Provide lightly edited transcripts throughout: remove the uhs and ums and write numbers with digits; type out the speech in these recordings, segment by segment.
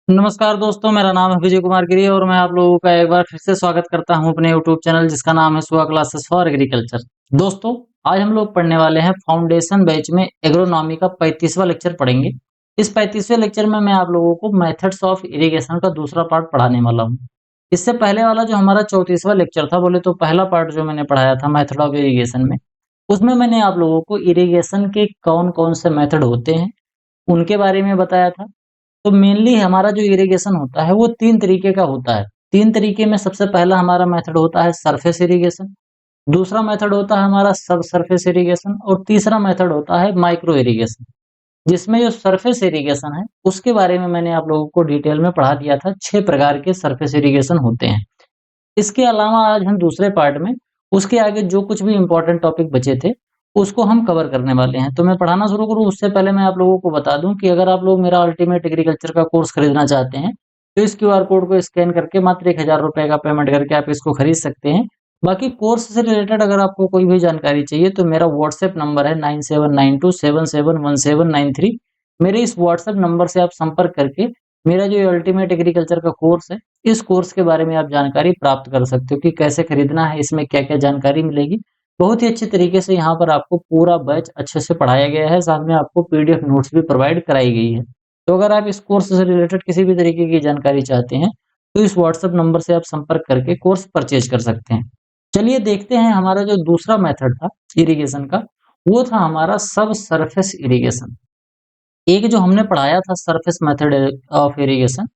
नमस्कार दोस्तों, मेरा नाम है विजय कुमार गिरी और मैं आप लोगों का एक बार फिर से स्वागत करता हूं अपने यूट्यूब चैनल जिसका नाम है सुहा क्लासेस फॉर एग्रीकल्चर। दोस्तों, आज हम लोग पढ़ने वाले हैं फाउंडेशन बैच में एग्रोनॉमी का 35वां लेक्चर पढ़ेंगे। इस 35वें लेक्चर में मैं आप लोगों को मेथड्स ऑफ इरिगेशन का दूसरा पार्ट पढ़ाने वाला हूँ। इससे पहले वाला जो हमारा 34वां लेक्चर था, बोले तो पहला पार्ट जो मैंने पढ़ाया था मेथड ऑफ इरिगेशन में, उसमें मैंने आप लोगों को इरिगेशन के कौन-कौन से मेथड होते हैं, उनके बारे में बताया था। तो मेनली हमारा जो इरिगेशन होता है वो 3 तरीके का होता है। 3 तरीके में सबसे पहला हमारा मेथड होता है सरफेस इरिगेशन, दूसरा मेथड होता है हमारा सब सरफेस इरिगेशन और तीसरा मेथड होता है माइक्रो इरिगेशन। जिसमें जो सरफेस इरिगेशन है उसके बारे में मैंने आप लोगों को डिटेल में पढ़ा दिया था। 6 प्रकार के सरफेस इरिगेशन होते हैं। इसके अलावा आज हम दूसरे पार्ट में उसके आगे जो कुछ भी इम्पोर्टेंट टॉपिक बचे थे, उसको हम कवर करने वाले हैं। तो मैं पढ़ाना शुरू करूँ उससे पहले मैं आप लोगों को बता दूँ कि अगर आप लोग मेरा अल्टीमेट एग्रीकल्चर का कोर्स खरीदना चाहते हैं, तो इस क्यूआर कोड को स्कैन करके मात्र ₹1000 का पेमेंट करके आप इसको खरीद सकते हैं। बाकी कोर्स से रिलेटेड अगर आपको कोई भी जानकारी चाहिए तो मेरा व्हाट्सएप नंबर है 9792771793। मेरे इस व्हाट्सएप नंबर से आप संपर्क करके मेरा जो अल्टीमेट एग्रीकल्चर का कोर्स है, इस कोर्स के बारे में आप जानकारी प्राप्त कर सकते हो कि कैसे खरीदना है, इसमें क्या-क्या जानकारी मिलेगी। बहुत ही अच्छे तरीके से यहाँ पर आपको पूरा बैच अच्छे से पढ़ाया गया है, साथ में आपको पीडीएफ नोट्स भी प्रोवाइड कराई गई है। तो अगर आप इस कोर्स से रिलेटेड किसी भी तरीके की जानकारी चाहते हैं, तो इस व्हाट्सएप नंबर से आप संपर्क करके कोर्स परचेज़ कर सकते हैं। चलिए देखते हैं हमारा जो दूसरा मेथड था इरिगेशन का, वो था हमारा सब सरफेस इरिगेशन। एक जो हमने पढ़ाया था सरफेस मेथड ऑफ इरिगेशन,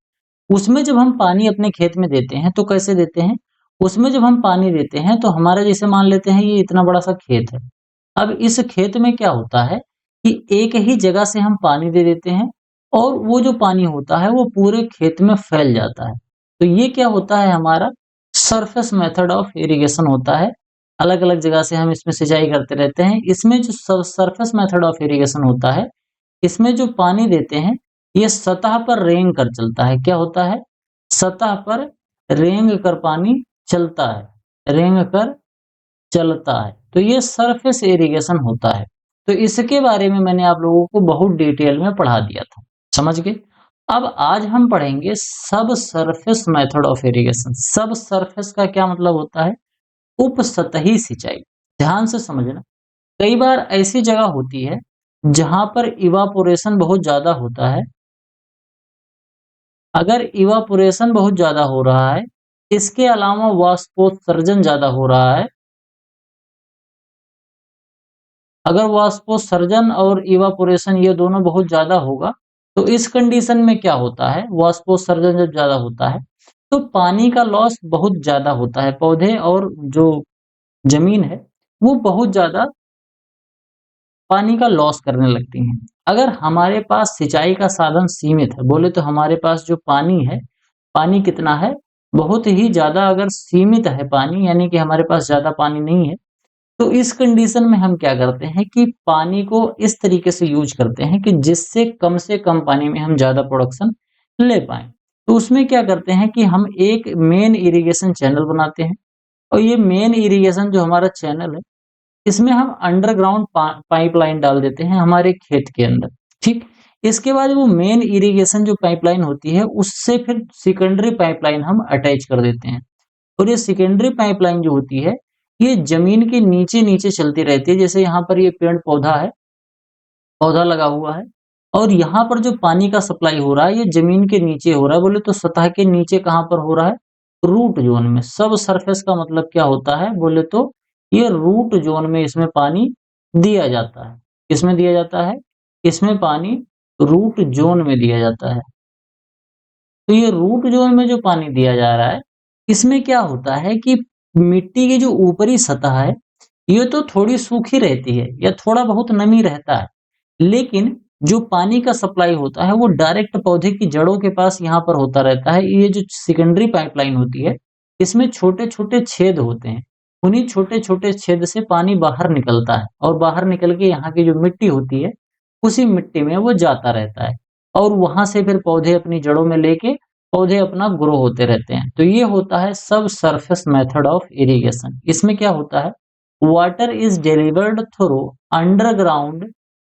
उसमें जब हम पानी अपने खेत में देते हैं तो कैसे देते हैं? उसमें जब हम पानी देते हैं तो हमारा जैसे मान लेते हैं ये इतना बड़ा सा खेत है। अब इस खेत में क्या होता है कि एक ही जगह से हम पानी दे देते हैं और वो जो पानी होता है वो पूरे खेत में फैल जाता है। तो ये क्या होता है हमारा सरफेस मेथड ऑफ इरिगेशन होता है। अलग-अलग जगह से हम इसमें सिंचाई करते रहते हैं। इसमें जो सरफेस मेथड ऑफ इरिगेशन होता है, इसमें जो पानी देते हैं ये सतह पर रेंग कर चलता है। क्या होता है? सतह पर रेंग कर पानी चलता है, रेंग कर चलता है। तो ये सरफेस इरिगेशन होता है। तो इसके बारे में मैंने आप लोगों को बहुत डिटेल में पढ़ा दिया था। समझ गए? अब आज हम पढ़ेंगे सब सरफेस मेथड ऑफ इरिगेशन। सब सरफेस का क्या मतलब होता है? उपसतही सिंचाई। ध्यान से समझना। कई बार ऐसी जगह होती है जहां पर इवापोरेशन बहुत ज्यादा होता है। अगर इवापोरेशन बहुत ज्यादा हो रहा है, इसके अलावा वाष्पोत्सर्जन ज्यादा हो रहा है, अगर वाष्पोत्सर्जन और इवापोरेशन ये दोनों बहुत ज्यादा होगा, तो इस कंडीशन में क्या होता है, वाष्पोत्सर्जन जब ज्यादा होता है, तो पानी का लॉस बहुत ज्यादा होता है। पौधे और जो जमीन है, वो बहुत ज्यादा पानी का लॉस करने लगती हैं। अगर हमारे पास सिंचाई का साधन सीमित है, बोले तो हमारे पास जो पानी है, पानी कितना है? बहुत ही ज़्यादा अगर सीमित है पानी यानी कि हमारे पास ज़्यादा पानी नहीं है, तो इस कंडीशन में हम क्या करते हैं कि पानी को इस तरीके से यूज़ करते हैं कि जिससे कम से कम पानी में हम ज़्यादा प्रोडक्शन ले पाएँ। तो उसमें क्या करते हैं कि हम एक मेन इरिगेशन चैनल बनाते हैं और ये मेन इरिगेशन जो हमारा चैनल है, इसमें हम अंडरग्राउंड पाइपलाइन डाल देते हैं हमारे खेत के अंदर, ठीक? इसके बाद वो मेन इरिगेशन जो पाइपलाइन होती है, उससे फिर सेकेंडरी पाइपलाइन हम अटैच कर देते हैं और ये सेकेंडरी पाइपलाइन जो होती है, ये ज़मीन के नीचे-नीचे चलती रहती है। जैसे यहाँ पर ये पेड़-पौधा है, पौधा लगा हुआ है और यहाँ पर जो पानी का सप्लाई हो रहा है, ये ज़मीन के नीचे हो रहा है। बोले तो सतह के नीचे कहाँ पर हो रहा है? रूट ज़ोन में। सब सरफेस का मतलब क्या होता है? बोले तो ये रूट ज़ोन में इसमें पानी दिया जाता है। किसमें दिया जाता है? इसमें पानी रूट ज़ोन में दिया जाता है। तो ये रूट ज़ोन में जो पानी दिया जा रहा है, इसमें क्या होता है कि मिट्टी की जो ऊपरी सतह है, ये तो थोड़ी सूखी रहती है या थोड़ा बहुत नमी रहता है। लेकिन जो पानी का सप्लाई होता है वो डायरेक्ट पौधे की जड़ों के पास यहाँ पर होता रहता है। ये जो सेकेंडरी पाइपलाइन होती है, इसमें छोटे-छोटे छेद होते हैं। उन्हीं छोटे-छोटे छेद से पानी बाहर निकलता है और बाहर निकल के यहाँ की जो मिट्टी होती है, उसी मिट्टी में वो जाता रहता है और वहाँ से फिर पौधे अपनी जड़ों में लेके पौधे अपना ग्रो होते रहते हैं। तो ये होता है सब सरफेस मेथड ऑफ इरिगेशन। इसमें क्या होता है? Water is delivered through underground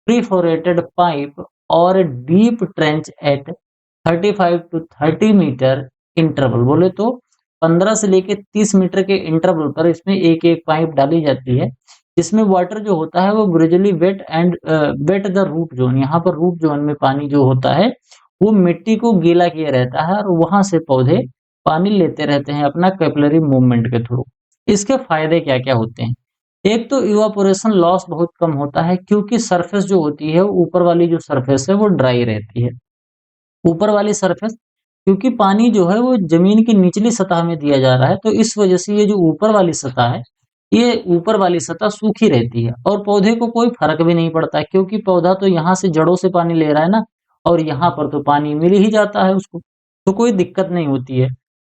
perforated pipe or a deep trench at 35 to 30 meter interval, बोले तो 15 से लेके 30 मीटर के इंटरवल पर इसमें एक-एक पाइप डाली जाती है। इसमें वाटर जो होता है वो gradually wet the root zone, यहाँ पर रूट ज़ोन में पानी जो होता है, वो मिट्टी को गीला किए रहता है और वहाँ से पौधे पानी लेते रहते हैं अपना कैपिलरी मूवमेंट के थ्रू। इसके फायदे क्या-क्या होते हैं? एक तो इवापोरेशन लॉस बहुत कम होता है क्योंकि सरफेस जो होती है, ऊपर वाली जो सरफेस है वो ड्राई रहती है। ऊपर वाली सरफेस, क्योंकि पानी जो है वो ज़मीन की निचली सतह में दिया जा रहा है, तो इस वजह से ये जो ऊपर वाली सतह है, ये ऊपर वाली सतह सूखी रहती है और पौधे को कोई फ़र्क भी नहीं पड़ता है क्योंकि पौधा तो यहाँ से जड़ों से पानी ले रहा है ना, और यहाँ पर तो पानी मिल ही जाता है उसको, तो कोई दिक्कत नहीं होती है।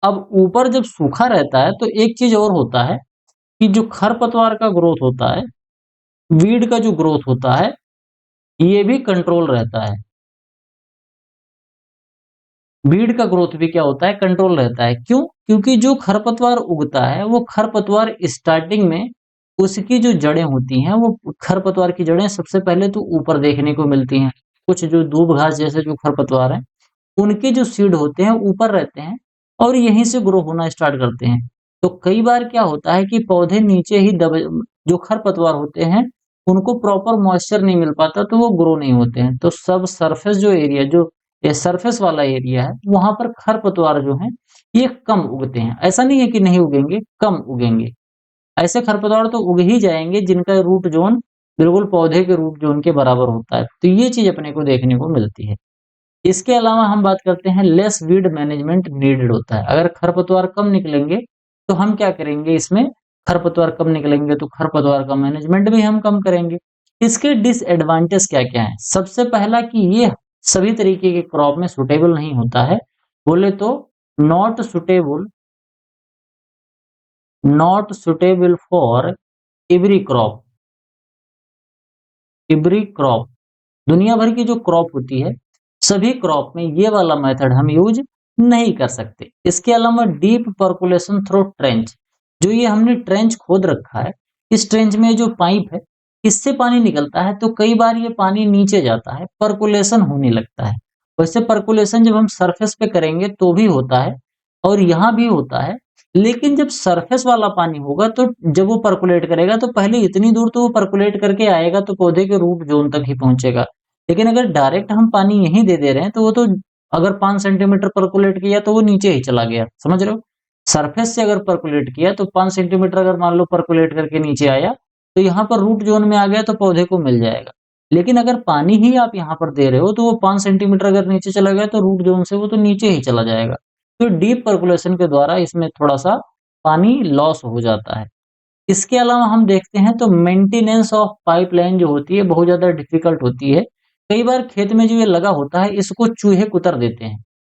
अब ऊपर जब सूखा रहता है तो एक चीज़ और होता है कि जो खरपतवार का ग्रोथ होता है, वीड का जो ग्रोथ होता है, ये भी कंट्रोल रहता है। वीड का ग्रोथ भी क्या होता है, कंट्रोल रहता है। क्यों? क्योंकि जो खरपतवार उगता है, वो खरपतवार स्टार्टिंग में उसकी जो जड़ें होती हैं, वो खरपतवार की जड़ें सबसे पहले तो ऊपर देखने को मिलती हैं। कुछ जो दूब घास जैसे जो खरपतवार हैं, उनके जो सीड होते हैं ऊपर रहते हैं और यहीं से ग्रो होना स्टार्ट करते हैं। तो कई बार क्या होता है कि पौधे नीचे ही जो खरपतवार होते हैं, उनको प्रॉपर मॉइस्चर नहीं मिल पाता तो वो ग्रो नहीं होते हैं। तो सब सरफेस जो एरिया जो ये सरफेस वाला एरिया है, वहाँ पर खरपतवार जो हैं, ये कम उगते हैं। ऐसा नहीं है कि नहीं उगेंगे, कम उगेंगे। ऐसे खरपतवार तो उग ही जाएँगे जिनका रूट ज़ोन बिल्कुल पौधे के रूट ज़ोन के बराबर होता है। तो ये चीज़ अपने को देखने को मिलती है। इसके अलावा हम बात करते हैं लेस वीड मैनेजमेंट नीडेड होता है। अगर खरपतवार कम निकलेंगे, तो हम क्या करेंगे इसमें, खरपतवार कम निकलेंगे तो खरपतवार का मैनेजमेंट भी हम कम करेंगे। इसके डिसएडवांटेज क्या-क्या हैं? सबसे पहला कि ये सभी तरीके के क्रॉप में सूटेबल नहीं होता है। बोले तो not suitable not suitable for every crop every crop दुनिया भर की जो क्रॉप होती है, सभी क्रॉप में ये वाला मेथड हम यूज नहीं कर सकते। इसके अलावा डीप परकुलेशन थ्रू ट्रेंच, जो ये हमने ट्रेंच खोद रखा है, इस ट्रेंच में जो पाइप है, इससे पानी निकलता है तो कई बार ये पानी नीचे जाता है, परकुलेशन होने लगता है। वैसे परकुलेशन जब हम सरफेस पे करेंगे तो भी होता है और यहाँ भी होता है, लेकिन जब सरफेस वाला पानी होगा तो जब वो परकुलेट करेगा तो पहले इतनी दूर तो वो परकुलेट करके आएगा तो पौधे के रूट ज़ोन तक ही पहुँचेगा। लेकिन अगर डायरेक्ट हम पानी यहीं दे रहे हैं तो वो तो अगर 5 सेंटीमीटर परकुलेट किया तो वो नीचे ही चला गया, समझ रहे हो? सरफेस से अगर परकुलेट किया तो 5 सेंटीमीटर अगर मान लो परकुलेट करके नीचे आया, तो यहाँ पर रूट ज़ोन में आ गया तो पौधे को मिल जाएगा। लेकिन अगर पानी ही आप यहाँ पर दे रहे हो तो वो 5 सेंटीमीटर अगर नीचे चला गया तो रूट ज़ोन से वो तो नीचे ही चला जाएगा। तो डीप परकुलेशन के द्वारा इसमें थोड़ा-सा पानी लॉस हो जाता है। इसके अलावा हम देखते हैं तो मेंटेनेंस ऑफ पाइपलाइन जो होती है बहुत ज़्यादा डिफ़िकल्ट होती है। कई बार खेत में जो ये लगा होता है इसको चूहे कुतर देते हैं।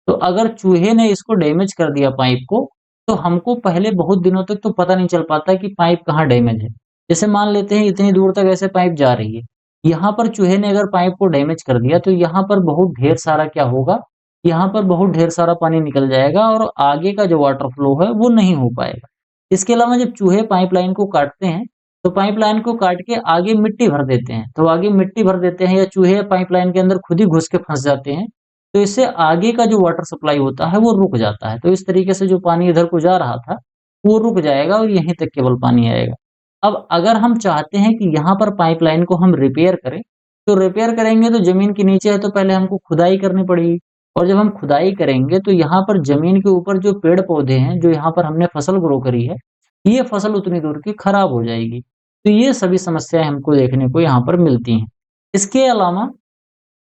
तो अगर चूहे ने इसको डैमेज कर दिया पाइप को, तो हमको पहले बहुत दिनों तक तो पता नहीं चल पाता कि पाइप कहाँ डैमेज है। जैसे मान लेते हैं इतनी दूर तक ऐसे पाइप जा रही है। यहाँ पर चूहे ने अगर पाइप को डैमेज कर दिया तो यहाँ पर बहुत ढेर सारा क्या होगा, यहाँ पर बहुत ढेर सारा पानी निकल जाएगा और आगे का जो वाटर फ्लो है वो नहीं हो पाएगा। इसके अलावा जब चूहे पाइपलाइन को काटते हैं, तो पाइपलाइन को काट के आगे मिट्टी भर देते हैं। तो आगे मिट्टी भर देते हैं या चूहे पाइपलाइन के अंदर खुद ही घुस के फँस जाते हैं, तो इससे आगे का जो वाटर सप्लाई होता है वो रुक जाता है। तो इस तरीके से जो पानी इधर को जा रहा था, वो रुक जाएगा और यहीं तक केवल पानी आएगा। अब अगर हम चाहते हैं कि यहाँ पर पाइपलाइन को हम रिपेयर करें, तो रिपेयर करेंगे तो ज़मीन के नीचे है तो पहले हमको खुदाई करनी पड़ेगी और जब हम खुदाई करेंगे तो यहाँ पर ज़मीन के ऊपर जो पेड़-पौधे हैं, जो यहाँ पर हमने फसल ग्रो करी है, ये फसल उतनी दूर की खराब हो जाएगी। तो ये सभी समस्याएँ हमको देखने को यहाँ पर मिलती हैं। इसके अलावा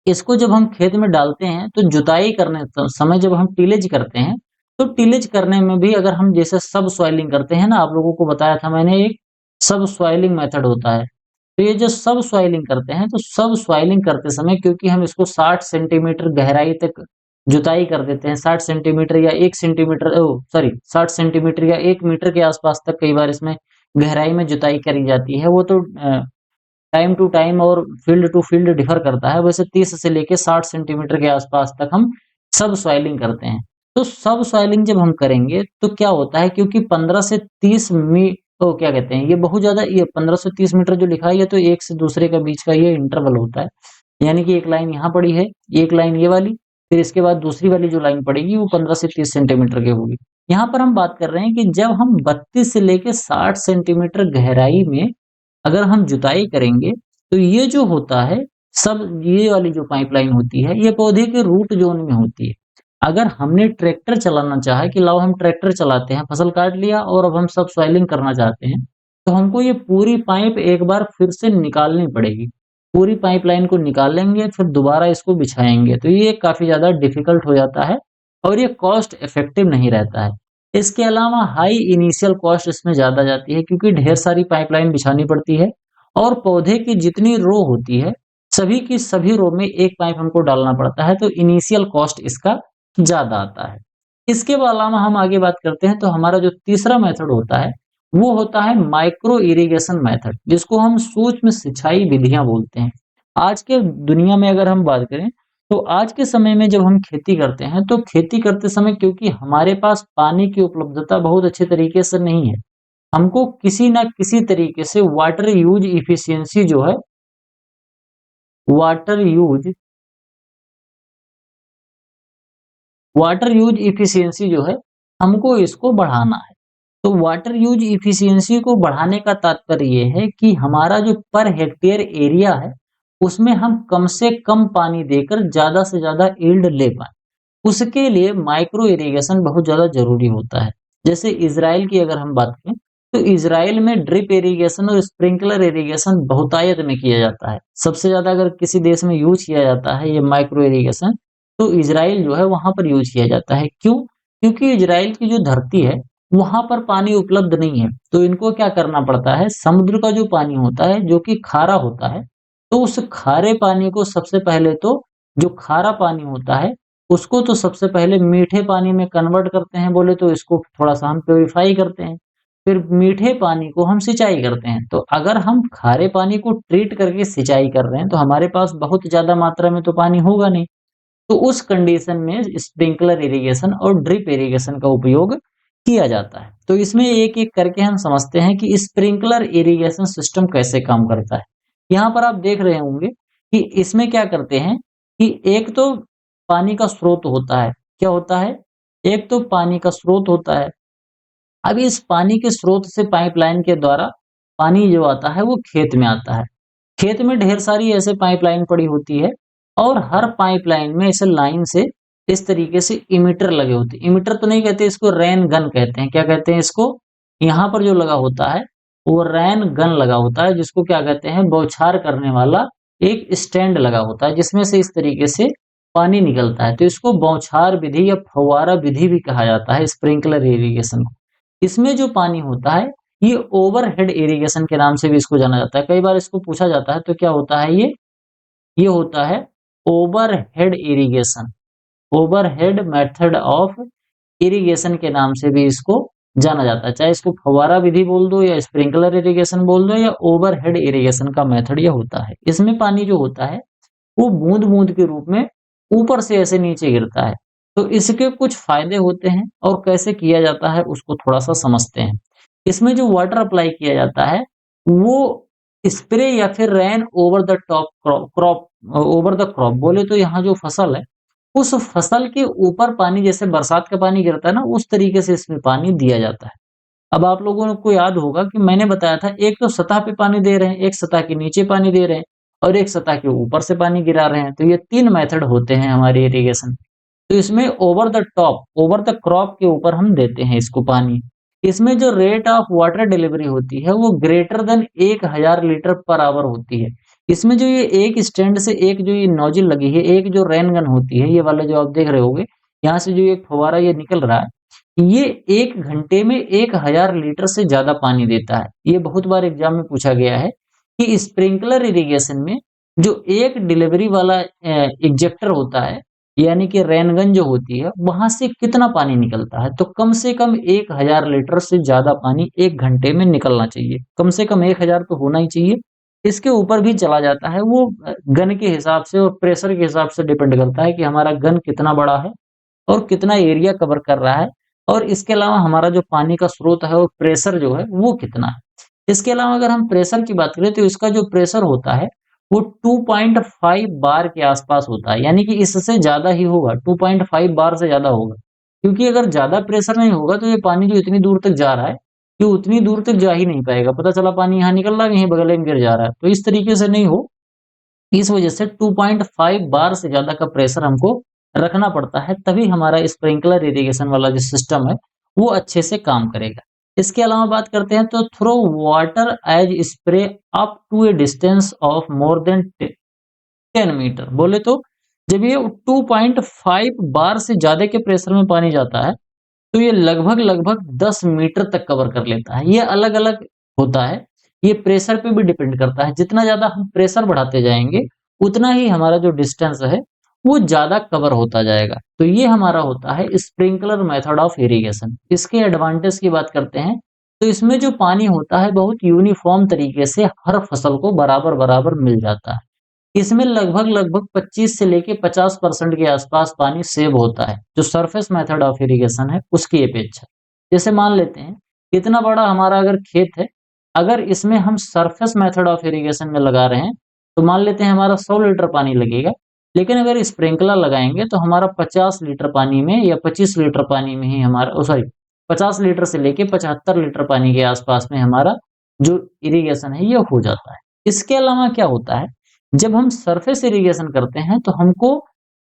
इसको जब हम खेत में डालते हैं तो जुताई करने समय जब हम टिलेज करते हैं, तो टिलेज करने में भी अगर हम जैसे सबसॉइलिंग करते हैं ना, आप लोगों को बताया था मैंने एक सबसॉइलिंग मेथड होता है। तो ये जो सबसॉइलिंग करते हैं, तो सबसॉइलिंग करते समय क्योंकि हम इसको 60 सेंटीमीटर गहराई तक जुताई कर देते हैं, 60 सेंटीमीटर या 1 सेंटीमीटर 60 सेंटीमीटर या 1 मीटर के आसपास तक कई बार इसमें गहराई में जुताई करी जाती है। वो तो टाइम टू टाइम और फील्ड टू फील्ड डिफर करता है। वैसे 30 से लेके 60 सेंटीमीटर के आसपास तक हम सबसॉइलिंग करते हैं। तो सबसॉइलिंग जब हम करेंगे तो क्या होता है, क्योंकि 15 से 30 क्या कहते हैं, ये बहुत ज़्यादा, ये 15 से 30 मीटर जो लिखा है ये तो एक से दूसरे के बीच का ये इंटरवल होता है। यानी कि एक लाइन यहाँ पड़ी है, एक लाइन ये वाली फिर इसके बाद दूसरी वाली जो लाइन पड़ेगी वो 15 से 30 सेंटीमीटर की होगी। यहाँ पर हम बात कर रहे हैं कि जब हम 32 से लेके 60 सेंटीमीटर गहराई में अगर हम जुताई करेंगे, तो ये जो होता है, सब ये वाली जो पाइपलाइन होती है, ये पौधे के रूट ज़ोन में होती है। अगर हमने ट्रैक्टर चलाना चाहा कि लाओ हम ट्रैक्टर चलाते हैं, फसल काट लिया और अब हम सबसॉइलिंग करना चाहते हैं, तो हमको ये पूरी पाइप एक बार फिर से निकालनी पड़ेगी। पूरी पाइपलाइन को निकालेंगे, फिर दोबारा इसको बिछाएँगे, तो ये काफ़ी ज़्यादा डिफ़िकल्ट हो जाता है और ये कॉस्ट इफ़ेक्टिव नहीं रहता है। इसके अलावा हाई इनिशियल कॉस्ट इसमें ज़्यादा जाती है क्योंकि ढेर सारी पाइपलाइन बिछानी पड़ती है और पौधे की जितनी रो होती है, सभी की सभी रो में एक पाइप हमको डालना पड़ता है, तो इनिशियल कॉस्ट इसका ज़्यादा आता है। इसके अलावा हम आगे बात करते हैं तो हमारा जो तीसरा मेथड होता है, वो होता है माइक्रो इरिगेशन मेथड, जिसको हम सूक्ष्म सिंचाई विधियाँ बोलते हैं। आज के दुनिया में अगर हम बात करें, तो आज के समय में जब हम खेती करते हैं, तो खेती करते समय क्योंकि हमारे पास पानी की उपलब्धता बहुत अच्छे तरीके से नहीं है, हमको किसी न किसी तरीके से water use water use efficiency जो है, हमको इसको बढ़ाना है। तो वाटर यूज़ एफिशिएंसी को बढ़ाने का तात्पर्य ये है कि हमारा जो पर हेक्टेयर एरिया है, उसमें हम कम से कम पानी देकर ज़्यादा से ज़्यादा यील्ड ले पाएँ। उसके लिए माइक्रो इरिगेशन बहुत ज़्यादा ज़रूरी होता है। जैसे इज़राइल की अगर हम बात करें, तो इज़राइल में ड्रिप इरिगेशन और स्प्रिंकलर इरिगेशन बहुतायत में किया जाता है। सबसे ज़्यादा अगर किसी देश में यूज़ किया जाता है ये माइक्रो इरिगेशन, तो इज़राइल जो है वहाँ पर यूज़ किया जाता है। क्यों? क्योंकि इज़राइल की जो धरती है, वहाँ पर पानी उपलब्ध नहीं है। तो इनको क्या करना पड़ता है, समुद्र का जो पानी होता है, जो कि खारा होता है, तो उस खारे पानी को सबसे पहले तो जो खारा पानी होता है, उसको तो सबसे पहले मीठे पानी में कन्वर्ट करते हैं, बोले तो इसको थोड़ा-सा हम प्यूरिफाई करते हैं। फिर मीठे पानी को हम सिंचाई करते हैं। तो अगर हम खारे पानी को ट्रीट करके सिंचाई कर रहे हैं, तो हमारे पास बहुत ज़्यादा मात्रा में तो पानी होगा नहीं। तो उस कंडीशन में स्प्रिंकलर इरिगेशन और ड्रिप इरिगेशन का उपयोग किया जाता है। तो इसमें एक-एक करके हम समझते हैं कि स्प्रिंकलर इरिगेशन सिस्टम कैसे काम करता है। यहाँ पर आप देख रहे होंगे कि इसमें क्या करते हैं कि एक तो पानी का स्रोत होता है। क्या होता है? एक तो पानी का स्रोत होता है। अब इस पानी के स्रोत से पाइपलाइन के द्वारा पानी जो आता है वो खेत में आता है। खेत में ढेर सारी ऐसे पाइपलाइन पड़ी होती है और हर पाइपलाइन में ऐसे लाइन से इस तरीके से इमीटर लगे होते हैं। इमीटर तो नहीं कहते, इसको रेन गन कहते हैं। क्या कहते हैं इसको? यहाँ पर जो लगा होता है वो रेन गन लगा होता है, जिसको क्या कहते हैं, बौछार करने वाला एक स्टैंड लगा होता है जिसमें से इस तरीके से पानी निकलता है। तो इसको बौछार विधि या फव्वारा विधि भी कहा जाता है, स्प्रिंकलर इरिगेशन को। इसमें जो पानी होता है ये ओवरहेड इरिगेशन के नाम से भी इसको जाना जाता है। कई बार इसको पूछा जाता है तो क्या होता है ये होता है overhead irrigation. Overhead method of irrigation के नाम से भी इसको जाना जाता है। चाहे इसको फव्वारा विधि बोल दो या स्प्रिंकलर इरिगेशन बोल दो या ओवरहेड इरिगेशन का मेथड ये होता है। इसमें पानी जो होता है वो बूंद-बूंद के रूप में ऊपर से ऐसे नीचे गिरता है। तो इसके कुछ फ़ायदे होते हैं और कैसे किया जाता है उसको थोड़ा-सा समझते हैं। इसमें जो वाटर अप्लाई किया जाता है वो स्प्रे या फिर rain over the top crop over the crop, बोले तो यहाँ जो फसल है, उस फसल के ऊपर पानी जैसे बरसात का पानी गिरता है ना, उस तरीके से इसमें पानी दिया जाता है। अब आप लोगों को याद होगा कि मैंने बताया था एक तो सतह पे पानी दे रहे हैं, एक सतह के नीचे पानी दे रहे हैं और एक सतह के ऊपर से पानी गिरा रहे हैं। तो ये 3 मेथड होते हैं हमारी इरिगेशन। तो इसमें over the top, over the crop के ऊपर हम देते हैं इसको पानी। इसमें जो रेट ऑफ वाटर डिलीवरी होती है वो greater than 1000 litre per hour होती है। इसमें जो ये एक स्टैंड से एक जो ये नोजल लगी है, एक जो रेन गन होती है, ये वाला जो आप देख रहे होंगे, यहाँ से जो एक फव्वारा ये निकल रहा है, ये 1 घंटे में 1000 लीटर से ज़्यादा पानी देता है। ये बहुत बार एग्ज़ाम में पूछा गया है कि स्प्रिंकलर इरिगेशन में जो एक डिलीवरी वाला इंजेक्टर होता है, यानी कि रेन गन जो होती है, वहाँ से कितना पानी निकलता है? तो कम से कम 1000 लीटर से ज़्यादा पानी 1 घंटे में निकलना चाहिए। कम से कम 1000 तो होना ही चाहिए। इसके ऊपर भी चला जाता है, वो गन के हिसाब से और प्रेशर के हिसाब से डिपेंड करता है कि हमारा गन कितना बड़ा है और कितना एरिया कवर कर रहा है और इसके अलावा हमारा जो पानी का स्रोत है और प्रेशर जो है वो कितना है। इसके अलावा अगर हम प्रेशर की बात करें तो इसका जो प्रेशर होता है वो 2.5 बार के आसपास होता है, यानी कि इससे ज्यादा ही होगा, 2.5 बार से ज्यादा होगा। क्योंकि अगर ज्यादा प्रेशर नहीं होगा तो ये पानी जो इतनी दूर तक जा रहा है, ये उतनी दूर तक जा ही नहीं पाएगा। पता चला पानी यहाँ निकल रहा है, यहीं बगल में गिर जा रहा है, तो इस तरीके से नहीं हो। इस वजह से 2.5 बार से ज्यादा का प्रेशर हमको रखना पड़ता है, तभी हमारा स्प्रिंकलर इरिगेशन वाला जो सिस्टम है वो अच्छे से काम करेगा। इसके अलावा बात करते हैं तो throw water as spray up to a distance of more than 10 meter. बोले तो जब ये 2.5 बार से ज्यादा के प्रेशर में पानी जाता है तो ये लगभग लगभग 10 मीटर तक कवर कर लेता है। ये अलग अलग होता है, ये प्रेशर पे भी डिपेंड करता है। जितना ज्यादा हम प्रेशर बढ़ाते जाएंगे उतना ही हमारा जो डिस्टेंस है वो ज्यादा कवर होता जाएगा। तो ये हमारा होता है स्प्रिंकलर मेथड ऑफ इरिगेशन। इसके एडवांटेज की बात करते हैं तो इसमें जो पानी होता है बहुत यूनिफॉर्म तरीके से हर फसल को बराबर बराबर मिल जाता है। इसमें लगभग लगभग 25 से लेके 50% के आसपास पानी सेव होता है, जो सरफेस मेथड ऑफ इरिगेशन है उसकी अपेक्षा। जैसे मान लेते हैं इतना बड़ा हमारा अगर खेत है, अगर इसमें हम सरफेस मेथड ऑफ इरिगेशन में लगा रहे हैं तो मान लेते हैं हमारा 100 लीटर पानी लगेगा। लेकिन अगर स्प्रिंकलर लगाएंगे तो हमारा 50 लीटर पानी में या 25 लीटर पानी में ही हमारा, सॉरी, 50 लीटर से लेके 75 लीटर पानी के आसपास में हमारा जो इरिगेशन है ये हो जाता है। इसके अलावा क्या होता है, जब हम सरफेस इरिगेशन करते हैं तो हमको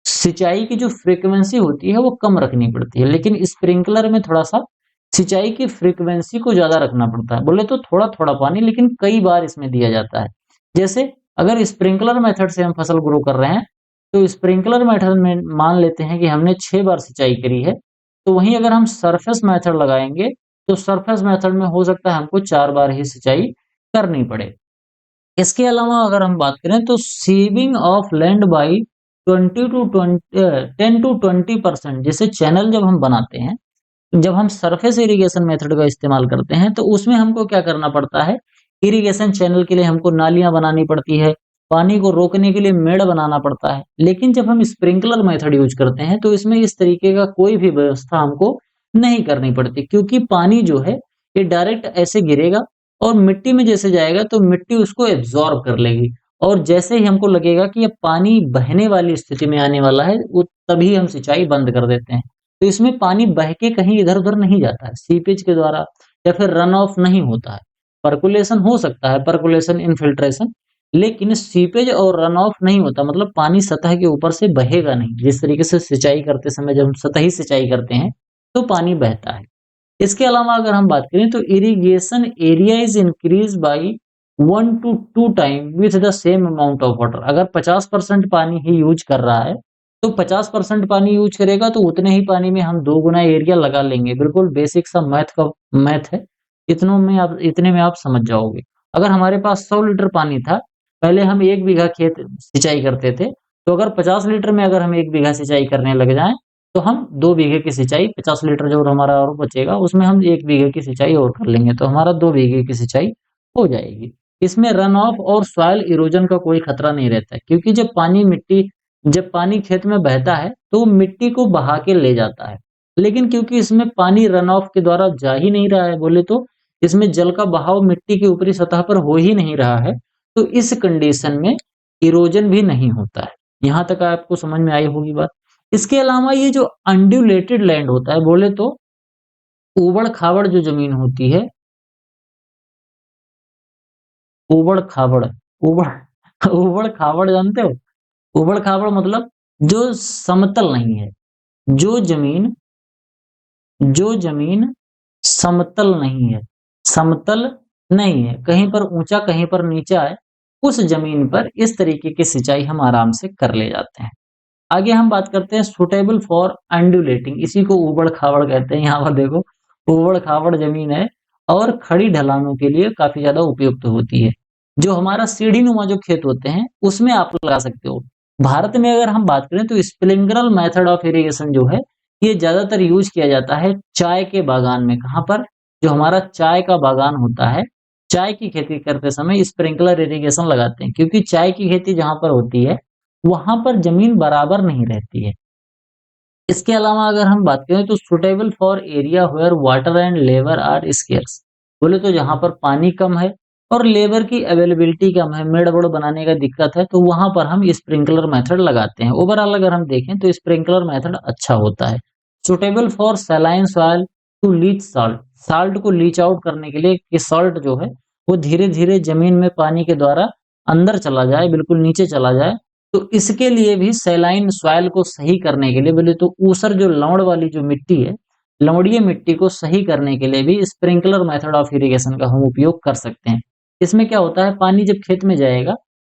सिंचाई की जो फ्रीक्वेंसी होती है वो कम रखनी पड़ती है, लेकिन स्प्रिंकलर में थोड़ा सा सिंचाई की फ्रीक्वेंसी को ज्यादा रखना पड़ता है। बोले तो थोड़ा थोड़ा पानी लेकिन कई बार इसमें दिया जाता है। जैसे अगर स्प्रिंकलर मेथड से हम फसल ग्रो कर रहे हैं तो स्प्रिंकलर मेथड में मान लेते हैं कि हमने 6 बार सिंचाई करी है, तो वहीं अगर हम सरफेस मेथड लगाएंगे तो सरफेस मेथड में हो सकता है हमको 4 बार ही सिंचाई करनी पड़े। इसके अलावा अगर हम बात करें तो saving of land by 10 to 20% जैसे चैनल जब हम बनाते हैं, जब हम सरफेस इरिगेशन मेथड का इस्तेमाल करते हैं तो उसमें हमको क्या करना पड़ता है, इरिगेशन चैनल के लिए हमको नालियां बनानी पड़ती है, पानी को रोकने के लिए मेड़ बनाना पड़ता है। लेकिन जब हम स्प्रिंकलर मेथड यूज करते हैं तो इसमें इस तरीके का कोई भी व्यवस्था हमको नहीं करनी पड़ती, क्योंकि पानी जो है ये डायरेक्ट ऐसे गिरेगा और मिट्टी में जैसे जाएगा तो मिट्टी उसको एब्जॉर्ब कर लेगी। और जैसे ही हमको लगेगा कि अब पानी बहने वाली स्थिति में आने वाला है, वो तभी हम सिंचाई बंद कर देते हैं। तो इसमें पानी बह के कहीं इधर-उधर नहीं जाता है, सीपेज के द्वारा या फिर रन ऑफ नहीं होता है। पर्कुलेशन हो सकता है, पर्कुलेशन इनफिल्ट्रेशन, लेकिन सीपेज और रन ऑफ नहीं होता, मतलब पानी सतह के ऊपर से बहेगा नहीं। जिस तरीके से सिंचाई करते समय जब हम सतही सिंचाई करते हैं तो पानी बहता है। इसके अलावा अगर हम बात करें तो irrigation area is increase by 1 to 2 time with the same amount of water. अगर 50% पानी ही यूज कर रहा है तो 50% पानी यूज करेगा तो उतने ही पानी में हम 2 गुना एरिया लगा लेंगे। बिल्कुल बेसिक सा मैथ है, इतने में आप समझ जाओगे। अगर हमारे पास 100 लीटर पानी था, पहले हम 1 बीघा खेत सिंचाई करते थे, तो अगर 50 लीटर में अगर हम 1 बीघा सिंचाई करने लग जाएं तो हम 2 बीघे की सिंचाई, 50 लीटर जो हमारा और बचेगा उसमें हम 1 बीघे की सिंचाई और कर लेंगे, तो हमारा 2 बीघे की सिंचाई हो जाएगी। इसमें रन ऑफ और सॉइल इरोजन का कोई खतरा नहीं रहता है, क्योंकि जब पानी खेत में बहता है तो वो मिट्टी को बहा के ले जाता है। लेकिन क्योंकि इसमें पानी रन ऑफ के द्वारा जा ही नहीं रहा है, बोले तो इसमें जल का बहाव मिट्टी की ऊपरी सतह पर हो ही नहीं रहा है, तो इस कंडीशन में इरोजन भी नहीं होता है। यहाँ तक आपको समझ में आई होगी बात। इसके अलावा ये जो अनड्यूलेटेड लैंड होता है, बोले तो ऊबड़ खाबड़ जो जमीन होती है, ऊबड़ खाबड़, ऊबड़ ऊबड़ खाबड़ जानते हो? ऊबड़ खाबड़ मतलब जो समतल नहीं है, जो जमीन जो जमीन समतल नहीं है, समतल नहीं है, कहीं पर ऊंचा कहीं पर नीचा है, उस जमीन पर इस तरीके की सिंचाई हम आराम से कर ले जाते हैं। आगे हम बात करते हैं सुटेबल फॉर अंडुलेटिंग, इसी को ऊबड़ खाबड़ कहते हैं। यहाँ पर देखो ऊबड़ खाबड़ जमीन है और खड़ी ढलानों के लिए काफी ज्यादा उपयुक्त होती है। जो हमारा सीढ़ी नुमा जो खेत होते हैं उसमें आप लगा सकते हो। भारत में अगर हम बात करें तो स्प्रिंकलर मेथड ऑफ इरिगेशन जो है ये ज्यादातर यूज किया जाता है चाय के बागान में। कहाँ पर? जो हमारा चाय का बागान होता है, चाय की खेती करते समय स्प्रिंकलर इरिगेशन लगाते हैं, क्योंकि चाय की खेती जहां पर होती है वहां पर जमीन बराबर नहीं रहती है। इसके अलावा अगर हम बात करें तो suitable for area where water and labour are scarce, बोले तो जहां पर पानी कम है और लेबर की अवेलेबिलिटी का हमें मेड़-वेड़ बनाने का दिक्कत है, तो वहाँ पर हम स्प्रिंकलर मेथड लगाते हैं। ओवरऑल अगर हम देखें तो स्प्रिंकलर मेथड अच्छा होता है। Suitable for saline soil to leach salt, salt को लीच आउट करने के लिए कि साल्ट जो है वो धीरे-धीरे ज़मीन में पानी के द्वारा अंदर चला जाए, बिल्कुल नीचे चला जाए। तो इसके लिए भी सैलाइन सॉइल को सही करने के लिए बोले तो ऊसर जो लवण वाली जो मिट्टी है, लवणीय मिट्टी को सही करने के लिए भी स्प्रिंकलर मेथड ऑफ इरिगेशन का हम उपयोग कर सकते हैं। इसमें क्या होता है, पानी जब खेत में जाएगा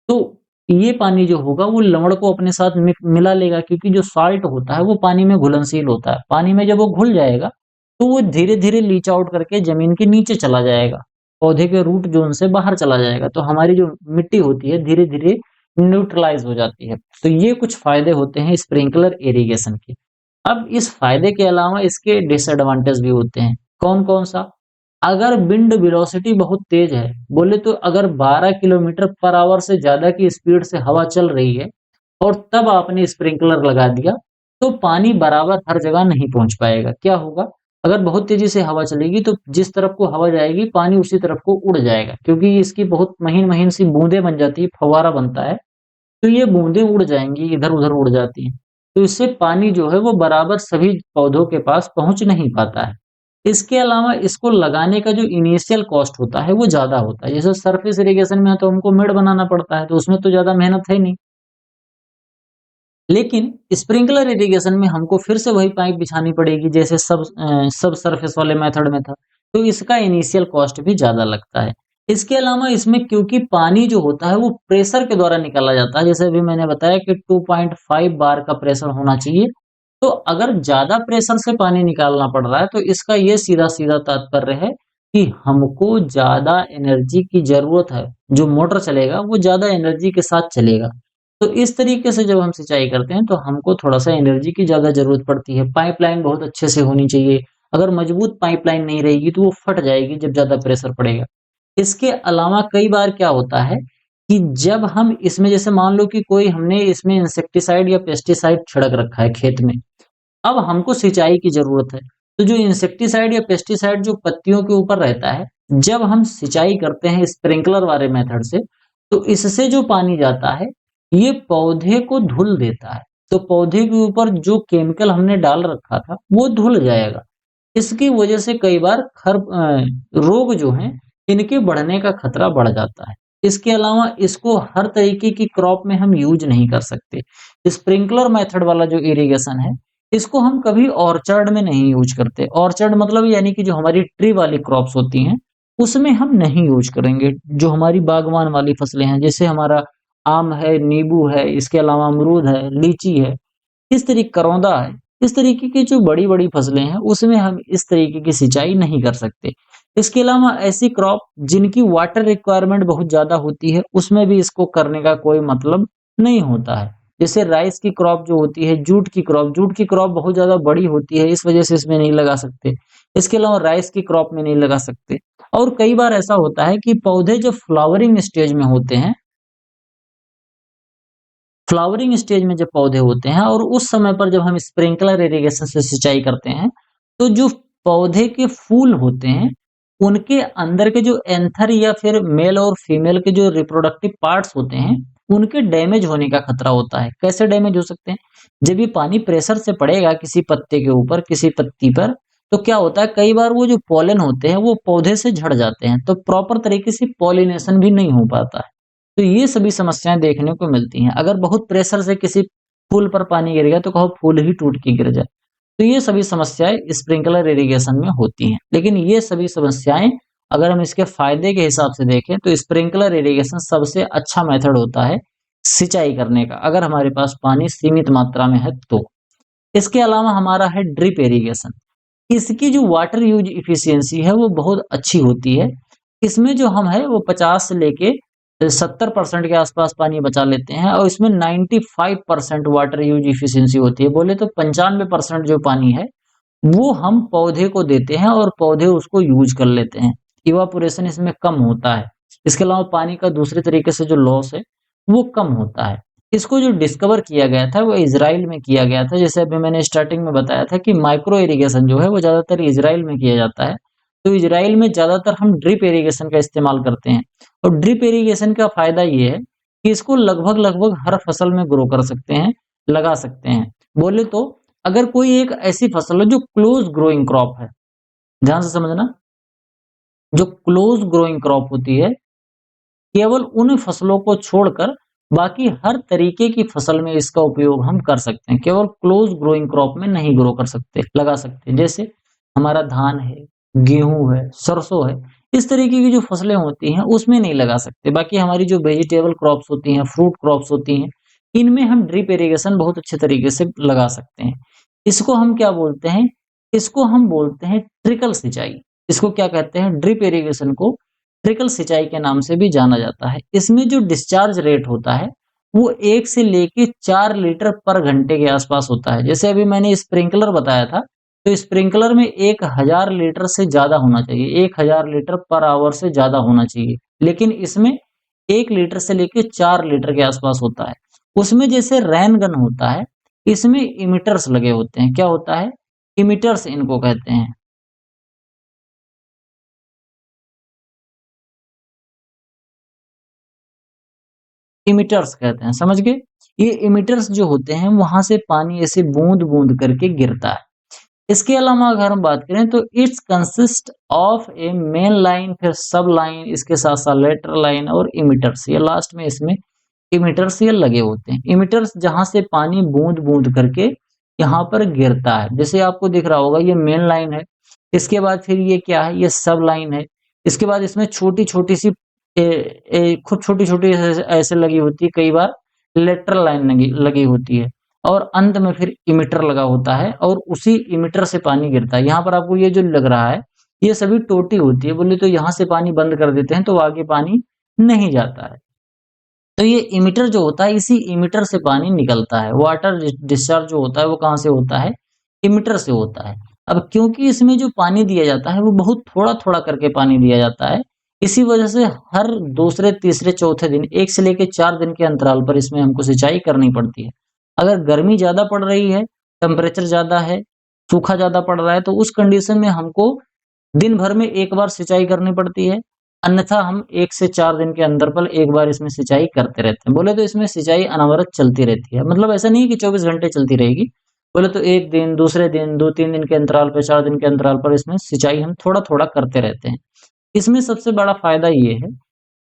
तो ये पानी जो होगा वो लवण को अपने साथ मिला लेगा, क्योंकि जो साल्ट होता है वो पानी में घुलनशील होता है। पानी में जब वो घुल जाएगा तो वो धीरे-धीरे लीच आउट करके ज़मीन के नीचे चला जाएगा। पौधे के रूट ज़ोन से बाहर चला जाएगा। तो हमारी जो मिट्टी होती है धीरे-धीरे न्यूट्रलाइज़ हो जाती है। तो ये कुछ फ़ायदे होते हैं स्प्रिंकलर इरिगेशन के। अब इस फ़ायदे के अलावा इसके डिसएडवांटेज भी होते हैं। कौन-कौन सा? अगर विंड वेलोसिटी बहुत तेज है, बोले तो अगर 12 किलोमीटर पर आवर से ज़्यादा की स्पीड से हवा चल रही है और तब आपने स्प्रिंकलर लगा दिया, तो पानी बराबर हर जगह नहीं पहुँच पाएगा। क्या होगा? अगर बहुत तेज़ी से हवा चलेगी तो जिस तरफ को हवा जाएगी, पानी उसी तरफ को उड़ जाएगा, क्योंकि इसकी बहुत महीन-महीन सी बूँदें बन जाती है, फव्वारा बनता है। तो ये बूँदें उड़ जाएँगी, इधर-उधर उड़ जाती हैं। तो इससे पानी जो है वो बराबर सभी पौधों के पास पहुँच नहीं पाता है। इसके अलावा इसको लगाने का जो इनिशियल कॉस्ट होता है वो ज़्यादा होता है। जैसे सरफेस इरिगेशन में है तो हमको मेड़ बनाना पड़ता है, तो उसमें तो ज़्यादा मेहनत है नहीं। लेकिन स्प्रिंकलर इरिगेशन में हमको फिर से वही पाइप बिछानी पड़ेगी, जैसे सब सरफेस वाले मेथड में था। तो इसका इनिशियल कॉस्ट भी ज़्यादा लगता है। इसके अलावा इसमें क्योंकि पानी जो होता है वो प्रेशर के द्वारा निकाला जाता है, जैसे अभी मैंने बताया कि 2.5 बार का प्रेशर होना चाहिए। तो अगर ज़्यादा प्रेशर से पानी निकालना पड़ रहा है तो इसका ये सीधा-सीधा तात्पर्य है कि हमको ज़्यादा एनर्जी की ज़रूरत है। जो मोटर चलेगा वो ज़्यादा एनर्जी के साथ चलेगा। तो इस तरीके से जब हम सिंचाई करते हैं तो हमको थोड़ा-सा एनर्जी की ज़्यादा ज़रूरत पड़ती है। पाइपलाइन बहुत अच्छे से होनी चाहिए। अगर मजबूत पाइपलाइन नहीं रहेगी तो वो फट जाएगी जब ज़्यादा प्रेशर पड़ेगा। इसके अलावा कई बार क्या होता है कि जब हम इसमें जैसे मान लो कि कोई हमने इसमें इंसेक्टिसाइड या पेस्टिसाइड छिड़क रखा है खेत में, अब हमको सिंचाई की ज़रूरत है। तो जो इंसेक्टिसाइड या पेस्टिसाइड जो पत्तियों के ऊपर रहता है, जब हम सिंचाई करते हैं स्प्रिंकलर वाले मेथड से, तो इससे जो पानी जाता है, ये पौधे को धुल देता है। तो पौधे के ऊपर जो केमिकल हमने डाल रखा था, वो धुल जाएगा। इसकी वजह से कई बार रोग जो हैं, इनके बढ़ने का खतरा बढ़ जाता है। इसके अलावा इसको हर तरीके की क्रॉप में हम यूज़ नहीं कर सकते। स्प्रिंकलर मेथड वाला जो इरिगेशन है, इसको हम कभी ऑर्चर्ड में नहीं यूज़ करते। ऑर्चर्ड मतलब यानी कि जो हमारी ट्री वाली क्रॉप्स होती हैं, उसमें हम नहीं यूज़ करेंगे। जो हमारी बागवान वाली फसलें हैं, जैसे हमारा आम है, नींबू है, इसके अलावा अमरूद है, लीची है, करौंदा है, इस तरीके की जो बड़ी-बड़ी फसलें हैं, उसमें हम इस तरीके की सिंचाई नहीं कर सकते। इसके अलावा ऐसी क्रॉप जिनकी वाटर रिक्वायरमेंट बहुत ज़्यादा होती है, उसमें भी इसको करने का कोई मतलब नहीं होता है। जैसे राइस की क्रॉप जो होती है, जूट की क्रॉप बहुत ज़्यादा बड़ी होती है, इस वजह से इसमें नहीं लगा सकते। इसके अलावा राइस की क्रॉप में नहीं लगा सकते। और कई बार ऐसा होता है कि पौधे जब फ्लावरिंग स्टेज में होते हैं, फ्लावरिंग स्टेज में जब पौधे होते हैं और उस समय पर जब हम स्प्रिंकलर इरिगेशन से सिंचाई करते हैं, तो जो पौधे के फूल होते हैं, उनके अंदर के जो एंथर या फिर मेल और फीमेल के जो रिप्रोडक्टिव पार्ट्स होते हैं, उनके डैमेज होने का खतरा होता है। कैसे डैमेज हो सकते हैं? जब ये पानी प्रेशर से पड़ेगा किसी पत्ते के ऊपर, किसी पत्ती पर, तो क्या होता है कई बार वो जो पॉलन होते हैं, वो पौधे से झड़ जाते हैं, तो प्रॉपर तरीके से पॉलिनेशन भी नहीं हो पाता है। तो ये सभी समस्याएँ देखने को मिलती हैं। अगर बहुत प्रेशर से किसी फूल पर पानी गिर गया तो कहो फूल ही टूट के गिर जाए। तो ये सभी समस्याएँ स्प्रिंकलर इरिगेशन में होती हैं। लेकिन ये सभी समस्याएँ अगर हम इसके फ़ायदे के हिसाब से देखें तो स्प्रिंकलर इरिगेशन सबसे अच्छा मेथड होता है सिंचाई करने का, अगर हमारे पास पानी सीमित मात्रा में है तो। इसके अलावा हमारा है ड्रिप इरिगेशन। इसकी जो वाटर यूज़ एफिशिएंसी है वो बहुत अच्छी होती है। इसमें जो हम है वो 50 से लेके 70% के आसपास पानी बचा लेते हैं और इसमें 95% वाटर यूज़ एफिशिएंसी होती है। बोले तो 95% जो पानी है वो हम पौधे को देते हैं और पौधे उसको यूज़ कर लेते हैं। इवापोरेशन इसमें कम होता है। इसके अलावा पानी का दूसरे तरीके से जो लॉस है वो कम होता है। इसको जो डिस्कवर किया गया था वो इज़राइल में किया गया था। जैसे अभी मैंने स्टार्टिंग में बताया था कि माइक्रो इरिगेशन जो है वो ज़्यादातर इज़राइल में किया जाता है। तो इजराइल में ज्यादातर हम ड्रिप इरिगेशन का इस्तेमाल करते हैं। और ड्रिप इरिगेशन का फायदा ये है कि इसको लगभग लगभग हर फसल में ग्रो कर सकते हैं, लगा सकते हैं। बोले तो अगर कोई एक ऐसी फसल है जो क्लोज ग्रोइंग क्रॉप है, ध्यान से समझना, जो क्लोज ग्रोइंग क्रॉप होती है, केवल उन फसलों को छोड़कर बाकी हर तरीके की फसल में इसका उपयोग हम कर सकते हैं। केवल क्लोज ग्रोइंग क्रॉप में नहीं ग्रो कर सकते, लगा सकते हैं। जैसे हमारा धान है, गेहूं है, सरसों है, इस तरीके की जो फसलें होती हैं उसमें नहीं लगा सकते। बाकी हमारी जो वेजिटेबल क्रॉप्स होती हैं, फ्रूट क्रॉप्स होती हैं, इनमें हम ड्रिप इरिगेशन बहुत अच्छे तरीके से लगा सकते हैं। इसको हम क्या बोलते हैं? इसको हम बोलते हैं ट्रिकल सिंचाई। इसको क्या कहते हैं? ड्रिप इरिगेशन को ट्रिकल सिंचाई के नाम से भी जाना जाता है। इसमें जो डिस्चार्ज रेट होता है वो 1 से लेके 4 लीटर पर घंटे के आसपास होता है। जैसे अभी मैंने स्प्रिंकलर बताया था, तो स्प्रिंकलर में 1000 लीटर से ज्यादा होना चाहिए, 1000 लीटर पर आवर से ज्यादा होना चाहिए। लेकिन इसमें 1 लीटर से लेके 4 लीटर के आसपास होता है। उसमें जैसे रेन गन होता है, इसमें इमिटर्स लगे होते हैं। क्या होता है? इमिटर्स इनको कहते हैं। इमिटर्स कहते हैं, समझ गए? ये इमिटर्स जो होते हैं वहां से पानी ऐसे बूंद बूंद करके गिरता है। इसके अलावा अगर हम बात करें तो it's consist of A main line, फिर सब लाइन, इसके साथ साथ लेटरल लाइन और इमिटर्स। ये लास्ट में इसमें इमिटर्स ये लगे होते हैं। इमिटर्स जहां से पानी बूंद बूंद करके यहाँ पर गिरता है। जैसे आपको दिख रहा होगा ये मेन लाइन है, इसके बाद फिर ये क्या है? ये सब लाइन है। इसके बाद इसमें छोटी छोटी सी खूब छोटी छोटी ऐसे लगी होती है, कई बार लेटरल लाइन लगी लगी होती है, और अंत में फिर इमिटर लगा होता है और उसी इमिटर से पानी गिरता है। यहाँ पर आपको ये जो लग रहा है ये सभी टोटी होती है। बोले तो यहाँ से पानी बंद कर देते हैं तो आगे पानी नहीं जाता है। तो ये इमिटर जो होता है, इसी इमिटर से पानी निकलता है। वाटर डिस्चार्ज जो होता है वो कहाँ से होता है? इमिटर से होता है। अब क्योंकि इसमें जो पानी दिया जाता है वो बहुत थोड़ा थोड़ा करके पानी दिया जाता है, इसी वजह से हर दूसरे तीसरे चौथे दिन 1 से लेके 4 दिन के अंतराल पर इसमें हमको सिंचाई करनी पड़ती है। अगर गर्मी ज्यादा पड़ रही है, टेम्परेचर ज्यादा है, सूखा ज्यादा पड़ रहा है, तो उस कंडीशन में हमको दिन भर में एक बार सिंचाई करनी पड़ती है। अन्यथा हम 1 से 4 दिन के अंदर पर एक बार इसमें सिंचाई करते रहते हैं। बोले तो इसमें सिंचाई अनवरत चलती रहती है। मतलब ऐसा नहीं है कि 24 घंटे चलती रहेगी। बोले तो एक दिन, दूसरे दिन, 2-3 दिन के अंतराल पर, 4 दिन के अंतराल पर इसमें सिंचाई हम थोड़ा-थोड़ा करते रहते हैं। इसमें सबसे बड़ा फायदा ये है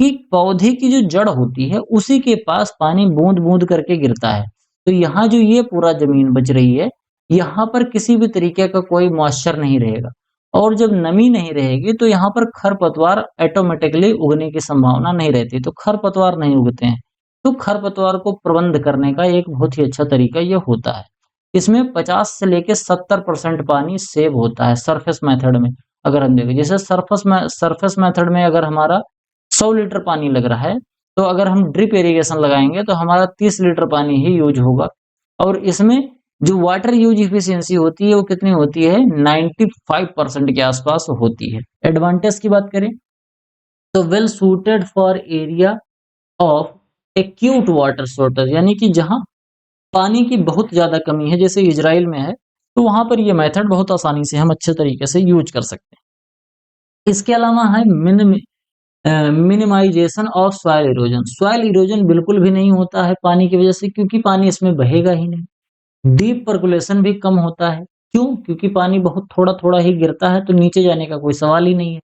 कि पौधे की जो जड़ होती है उसी के पास पानी बूंद-बूंद करके गिरता है। तो यहाँ जो ये पूरा जमीन बच रही है, यहाँ पर किसी भी तरीके का कोई मॉइस्चर नहीं रहेगा। और जब नमी नहीं रहेगी तो यहाँ पर खरपतवार ऑटोमेटिकली उगने की संभावना नहीं रहती। तो खरपतवार नहीं उगते हैं। तो खरपतवार को प्रबंध करने का एक बहुत ही अच्छा तरीका ये होता है। इसमें 50 से लेके 70% पानी सेव होता है सरफेस मेथड में। अगर हम देखें, जैसे सरफेस मेथड में अगर हमारा 100 लीटर पानी लग रहा है, तो अगर हम ड्रिप इरिगेशन लगाएंगे तो हमारा 30 लीटर पानी ही यूज होगा। और इसमें जो वाटर यूज इफिशियंसी होती है वो कितनी होती है? 95% के आसपास होती है। एडवांटेज की बात करें तो well suited for area of acute water shortage, यानी कि जहां पानी की बहुत ज्यादा कमी है, जैसे इजराइल में है, तो वहां पर यह मेथड बहुत आसानी से हम अच्छे तरीके से यूज कर सकते हैं। इसके अलावा है minimisation of soil erosion. Soil erosion बिल्कुल भी नहीं होता है पानी की वजह से, क्योंकि पानी इसमें बहेगा ही नहीं। डीप पर्कुलेशन भी कम होता है। क्यों? क्योंकि पानी बहुत थोड़ा थोड़ा ही गिरता है, तो नीचे जाने का कोई सवाल ही नहीं है।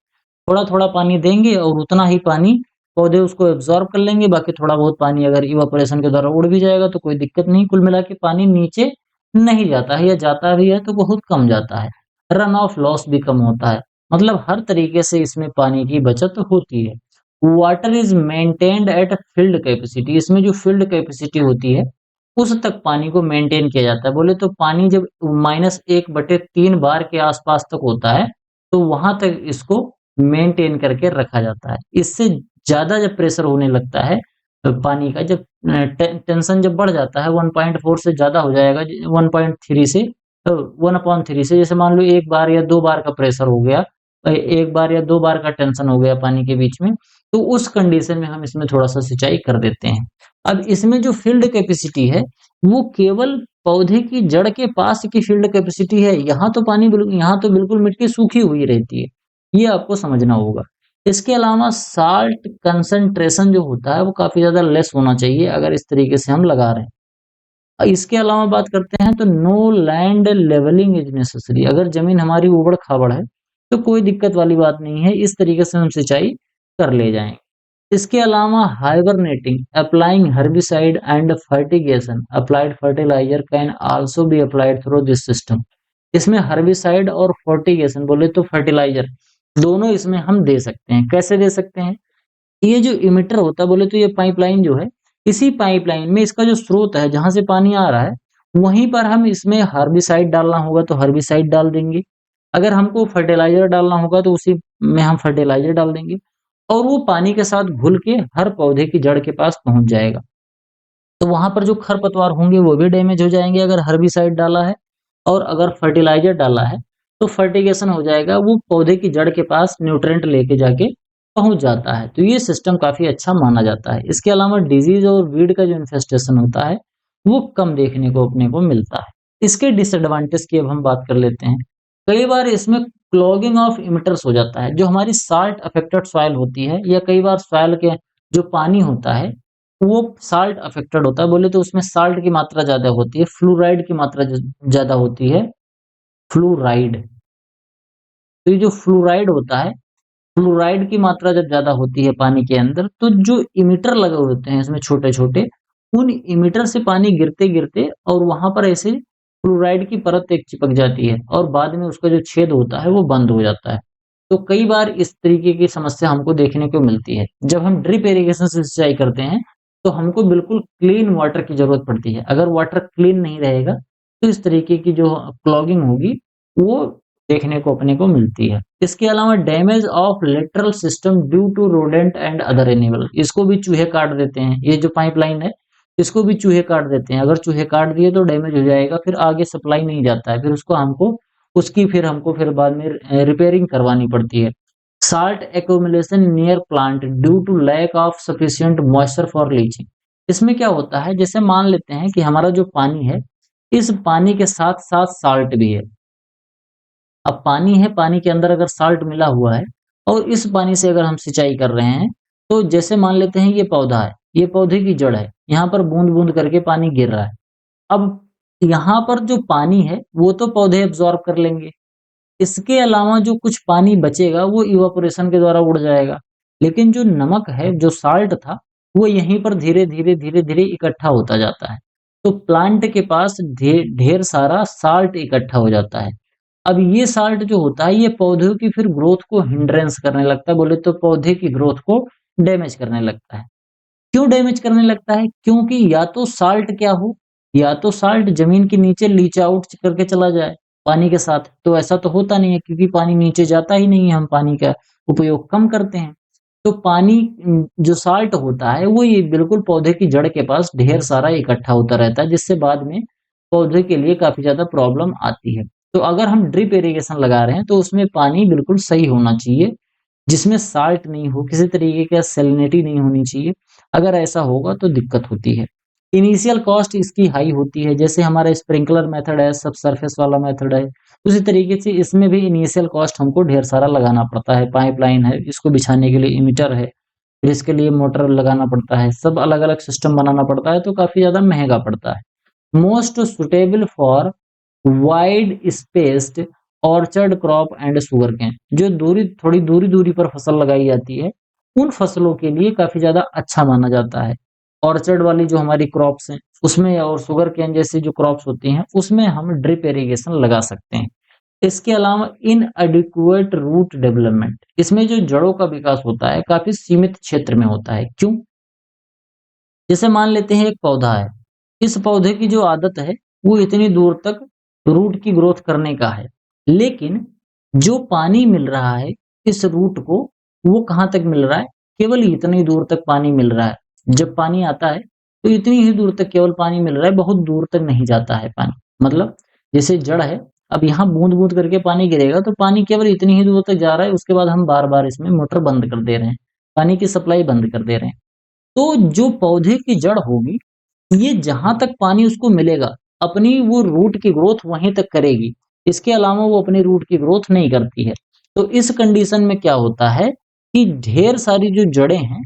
थोड़ा थोड़ा पानी देंगे और उतना ही पानी पौधे उसको एब्जॉर्ब कर लेंगे। बाकी थोड़ा बहुत पानी अगर इवापोरेशन के द्वारा उड़ भी जाएगा तो कोई दिक्कत नहीं। कुल मिला के पानी नीचे नहीं जाता है, या जाता भी है तो बहुत कम जाता है। रन ऑफ लॉस भी कम होता है। मतलब हर तरीके से इसमें पानी की बचत होती है। Water is maintained eight field capacity. इसमें जो फील्ड कैपेसिटी होती है उस तक पानी को मेंटेन किया जाता है। बोले तो पानी जब -1/3 बार के आसपास तक होता है तो वहां तक इसको मेंटेन करके रखा जाता है। इससे ज्यादा जब प्रेशर होने लगता है तो पानी का, जब टेंशन जब बढ़ जाता है 1.4 से ज्यादा हो जाएगा, 1.3 से, 1/3 से, जैसे मान लो 1 बार या 2 बार का प्रेशर हो गया, 1 बार या 2 बार का टेंशन हो गया पानी के बीच में, तो उस कंडीशन में हम इसमें थोड़ा सा सिंचाई कर देते हैं। अब इसमें जो फील्ड कैपेसिटी है वो केवल पौधे की जड़ के पास की फील्ड कैपेसिटी है। यहाँ तो पानी बिल्कुल, यहाँ तो बिल्कुल मिट्टी सूखी हुई रहती है। ये आपको समझना होगा। इसके अलावा साल्ट कंसंट्रेशन जो होता है वो काफ़ी ज़्यादा लेस होना चाहिए अगर इस तरीके से हम लगा रहे हैं। इसके अलावा बात करते हैं तो no land levelling is necessary. अगर ज़मीन हमारी ऊबड़-खाबड़ है, तो कोई दिक्कत वाली बात नहीं है, इस तरीके से हम सिंचाई कर ले जाएँगे। इसके अलावा hibernating, applying herbicide and fertigation, applied fertiliser can also be applied through this system. इसमें हर्बिसाइड और फर्टिगेशन बोले तो फर्टिलाइजर दोनों इसमें हम दे सकते हैं। कैसे दे सकते हैं? ये जो इमिटर होता है बोले तो ये पाइपलाइन जो है, इसी पाइपलाइन में इसका जो स्रोत है जहाँ से पानी आ रहा है, वहीं पर हम इसमें हर्बिसाइड डालना होगा तो हर्बिसाइड डाल देंगे। अगर हमको फर्टिलाइज़र डालना होगा तो उसी में हम फर्टिलाइज़र डाल देंगे और वो पानी के साथ घुल के हर पौधे की जड़ के पास पहुँच जाएगा। तो वहाँ पर जो खरपतवार होंगे वो भी डैमेज हो जाएँगे अगर हर्बिसाइड डाला है और अगर फर्टिलाइज़र डाला है, तो फर्टिगेशन हो जाएगा, वो पौधे की जड़ के पास न्यूट्रिएंट लेके जाके पहुँच जाता है। तो ये सिस्टम काफ़ी अच्छा माना जाता है। इसके अलावा डिज़ीज़ और वीड का जो इन्फेस्टेशन होता है, वो कम देखने को अपने को मिलता है। इसके डिसएडवांटेज की अब हम बात कर लेते हैं। कई बार इसमें क्लॉगिंग ऑफ इमिटर्स हो जाता है। जो हमारी साल्ट अफेक्टेड सॉइल होती है या कई बार सॉइल के जो पानी होता है वो साल्ट अफेक्टेड होता है, बोले तो उसमें साल्ट की मात्रा ज़्यादा होती है, फ्लोराइड की मात्रा ज़्यादा होती है, फ्लोराइड। तो ये जो फ्लोराइड होता है, फ्लोराइड की मात्रा जब ज़्यादा होती है पानी के अंदर, तो जो इमिटर लगे हुए होते हैं इसमें छोटे-छोटे, उन इमिटर से पानी गिरते-गिरते और वहाँ पर ऐसे फ्लोराइड की परत एक चिपक जाती है और बाद में उसका जो छेद होता है, वो बंद हो जाता है। तो कई बार इस तरीके की समस्या हमको देखने को मिलती है। जब हम ड्रिप इरिगेशन से सिंचाई करते हैं, तो हमको बिल्कुल क्लीन वाटर की ज़रूरत पड़ती है। अगर वाटर क्लीन नहीं रहेगा, तो इस तरीके की जो क्लॉगिंग होगी, वो देखने को अपने को मिलती है। इसके अलावा damage of lateral system due to rodent and other animal, इसको भी चूहे काट देते हैं। ये जो पाइपलाइन है, इसको भी चूहे काट देते हैं। अगर चूहे काट दिए तो डैमेज हो जाएगा, फिर आगे सप्लाई नहीं जाता है। फिर उसको हमको फिर बाद में रिपेयरिंग करवानी पड़ती है। Salt accumulation near plant due to lack of sufficient moisture for leaching. इसमें क्या होता है, जैसे मान लेते हैं कि हमारा जो पानी है, इस पानी के साथ-साथ साल्ट भी है। अब पानी है, पानी के अंदर अगर साल्ट मिला हुआ है और इस पानी से अगर हम सिंचाई कर रहे हैं, तो जैसे मान लेते हैं ये पौधा है, ये पौधे की जड़ है, यहाँ पर बूँद-बूँद करके पानी गिर रहा है। अब यहाँ पर जो पानी है, वो तो पौधे एब्ज़ॉर्ब कर लेंगे। इसके अलावा जो कुछ पानी बचेगा वो इवापोरेशन के द्वारा उड़ जाएगा। लेकिन जो नमक है, जो साल्ट था, वो यहीं पर धीरे-धीरे, धीरे-धीरे इकट्ठा होता जाता है। तो प्लांट के पास ढेर सारा साल्ट इकट्ठा हो जाता है। अब ये साल्ट जो होता है, ये पौधों की फिर ग्रोथ को हिंड्रेंस करने लगता है, बोले तो पौधे की ग्रोथ को डैमेज करने लगता है। क्यों डैमेज करने लगता है? क्योंकि या तो साल्ट क्या हो, या तो साल्ट ज़मीन के नीचे लीच आउट करके चला जाए पानी के साथ, तो ऐसा तो होता नहीं है क्योंकि पानी नीचे जाता ही नहीं है, हम पानी का उपयोग कम करते हैं। तो पानी जो साल्ट होता है वो ये बिल्कुल पौधे की जड़ के पास ढेर सारा इकट्ठा होता रहता है, जिससे बाद में पौधे के लिए काफ़ी ज़्यादा प्रॉब्लम आती है। तो अगर हम ड्रिप इरिगेशन लगा रहे हैं तो उसमें पानी बिल्कुल सही होना चाहिए, जिसमें साल्ट नहीं हो, किसी तरीके का सैलिनिटी नहीं होनी चाहिए। अगर ऐसा होगा तो दिक्कत होती है। इनिशियल कॉस्ट इसकी हाई होती है, जैसे हमारा स्प्रिंकलर मेथड है, सबसरफेस वाला मेथड है, उसी तरीके से इसमें भी इनिशियल कॉस्ट हमको ढेर सारा लगाना पड़ता है। पाइपलाइन है, इसको बिछाने के लिए एमीटर है, फिर इसके लिए मोटर लगाना पड़ता है, सब अलग-अलग सिस्टम बनाना पड़ता है, तो काफ़ी ज़्यादा महँगा पड़ता है। Most suitable for wide spaced orchard crop and sugarcane, जो थोड़ी दूरी-दूरी पर फसल लगाई जाती है, उन फसलों के लिए काफ़ी ज़्यादा अच्छा माना जाता है। ऑर्चर्ड वाली जो हमारी क्रॉप्स हैं, उसमें और शुगरकेन जैसी जो क्रॉप्स होती हैं, उसमें हम ड्रिप इरिगेशन लगा सकते हैं। इसके अलावा इनएडिक्वेट रूट डेवलपमेंट, इसमें जो जड़ों का विकास होता है, काफ़ी सीमित क्षेत्र में होता है। क्यों? जैसे मान लेते हैं एक पौधा है, इस पौधे की जो आदत है, वो इतनी दूर तक रूट की ग्रोथ करने का है। लेकिन जो पानी मिल रहा है इस रूट को, वो कहाँ तक मिल रहा है? केवल इतनी दूर तक पानी मिल रहा है। जब पानी आता है, तो इतनी ही दूर तक केवल पानी मिल रहा है, बहुत दूर तक नहीं जाता है पानी। मतलब जैसे जड़ है, अब यहाँ बूँद-बूँद करके पानी गिरेगा, तो पानी केवल इतनी ही दूर तक जा रहा है, उसके बाद हम बार-बार इसमें मोटर बंद कर दे रहे हैं। पानी की सप्लाई बंद कर दे रहे हैं। तो जो पौधे की जड़ होगी, ये जहाँ तक पानी उसको मिलेगा, अपनी वो रूट की ग्रोथ वहीं तक करेगी। इसके अलावा वो अपनी रूट की ग्रोथ नहीं करती है। तो इस कंडीशन में क्या होता है कि ढेर सारी जो जड़ें हैं,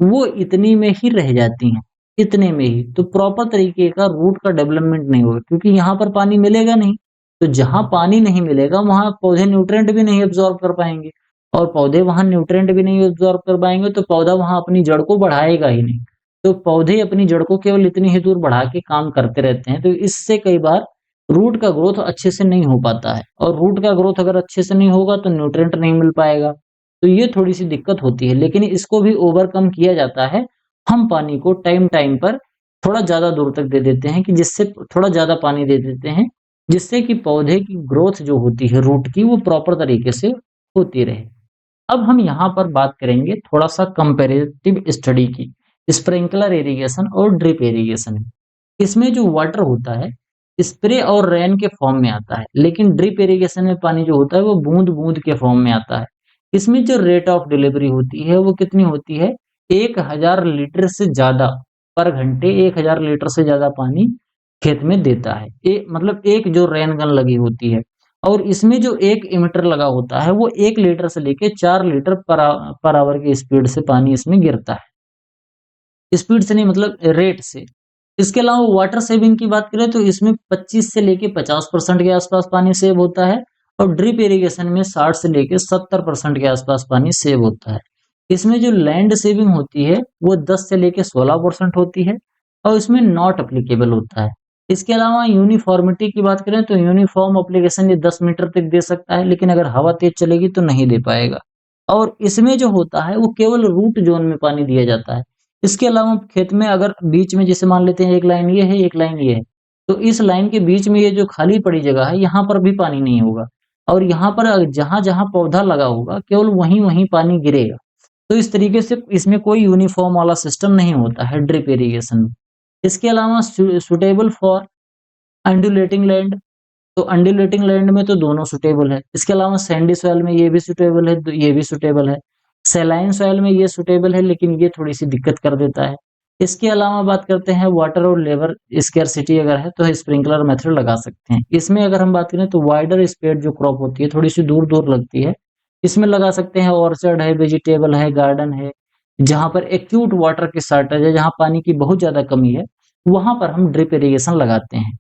वो इतनी में ही रह जाती हैं, इतने में ही। तो प्रॉपर तरीके का रूट का डेवलपमेंट नहीं होगा क्योंकि यहाँ पर पानी मिलेगा नहीं। तो जहाँ पानी नहीं मिलेगा वहाँ पौधे न्यूट्रिएंट भी नहीं एब्ज़ॉर्ब कर पाएँगे और पौधे वहाँ न्यूट्रिएंट भी नहीं एब्ज़ॉर्ब कर पाएँगे तो पौधा वहाँ अपनी जड़ को बढ़ाएगा ही नहीं। तो पौधे अपनी जड़ को केवल इतनी ही दूर बढ़ा के काम करते रहते हैं। तो इससे कई बार रूट का ग्रोथ अच्छे से नहीं हो पाता है और रूट का ग्रोथ अगर अच्छे से नहीं होगा तो न्यूट्रिएंट नहीं मिल पाएगा। तो ये थोड़ी-सी दिक्कत होती है, लेकिन इसको भी ओवरकम किया जाता है। हम पानी को टाइम-टाइम पर थोड़ा ज़्यादा दूर तक दे देते हैं कि जिससे थोड़ा ज़्यादा पानी दे देते हैं, जिससे कि पौधे की ग्रोथ जो होती है रूट की वो प्रॉपर तरीके से होती रहे। अब हम यहाँ पर बात करेंगे थोड़ा-सा कंपैरेटिव स्टडी की, स्प्रिंकलर इरिगेशन और ड्रिप इरिगेशन की। इसमें जो वाटर होता है, स्प्रे और रेन के फॉर्म में आता है, लेकिन ड्रिप इरिगेशन में पानी जो होता है वो बूँद-बूँद के फॉर्म में आता है। इसमें जो रेट ऑफ डिलीवरी होती है वो कितनी होती है? 1000 लीटर से ज़्यादा पर घंटे 1000 लीटर से ज़्यादा पानी खेत में देता है। मतलब एक जो रेन गन लगी होती है और इसमें जो 1 एमिटर लगा होता है वो 1 लीटर से लेके 4 लीटर पर आवर की स्पीड से पानी इसमें गिरता है। स्पीड से नहीं मतलब रेट से। इसके अलावा वाटर सेविंग की बात करें तो इसमें 25 से लेके 50% के आसपास पानी सेव होता है और ड्रिप इरिगेशन में 60 से लेके 70% के आसपास पानी सेव होता है। इसमें जो लैंड सेविंग होती है वो 10 से लेके 16% होती है और इसमें नॉट एप्लीकेबल होता है। इसके अलावा यूनिफॉर्मिटी की बात करें तो यूनिफॉर्म एप्लीकेशन ये 10 मीटर तक दे सकता है लेकिन अगर हवा तेज चलेगी तो नहीं दे पाएगा। और इसमें जो होता है वो केवल रूट ज़ोन में पानी दिया जाता है। इसके अलावा खेत में अगर बीच में जैसे मान लेते हैं एक लाइन ये है, एक लाइन ये है, तो इस लाइन के बीच में ये जो खाली पड़ी जगह है, यहाँ पर भी पानी नहीं होगा और यहाँ पर जहाँ-जहाँ पौधा लगा होगा, केवल वहीं-वहीं पानी गिरेगा। तो इस तरीके से इसमें कोई यूनिफ़ॉर्म वाला सिस्टम नहीं होता है ड्रिप इरिगेशन में। इसके अलावा सूटेबल फॉर अंडुलेटिंग लैंड तो अंडुलेटिंग लैंड में तो दोनों सूटेबल है। इसके अलावा सैंडी सॉइल में ये भी सूटेबल है, तो ये भी सूटेबल है। सैलाइन सॉइल में ये सूटेबल है, लेकिन ये थोड़ी-सी दिक्कत कर देता है। इसके अलावा बात करते हैं वाटर और लेबर स्कार्सिटी अगर है, तो स्प्रिंकलर मेथड लगा सकते हैं। इसमें अगर हम बात करें तो वाइडर स्पेड जो क्रॉप होती है, थोड़ी-सी दूर-दूर लगती है। इसमें लगा सकते हैं ऑर्चर्ड है, वेजिटेबल है, गार्डन है। जहाँ पर एक्यूट वाटर की शॉर्टेज है, जहाँ पानी की बहुत ज़्यादा कमी है, वहाँ पर हम ड्रिप इरिगेशन लगाते हैं।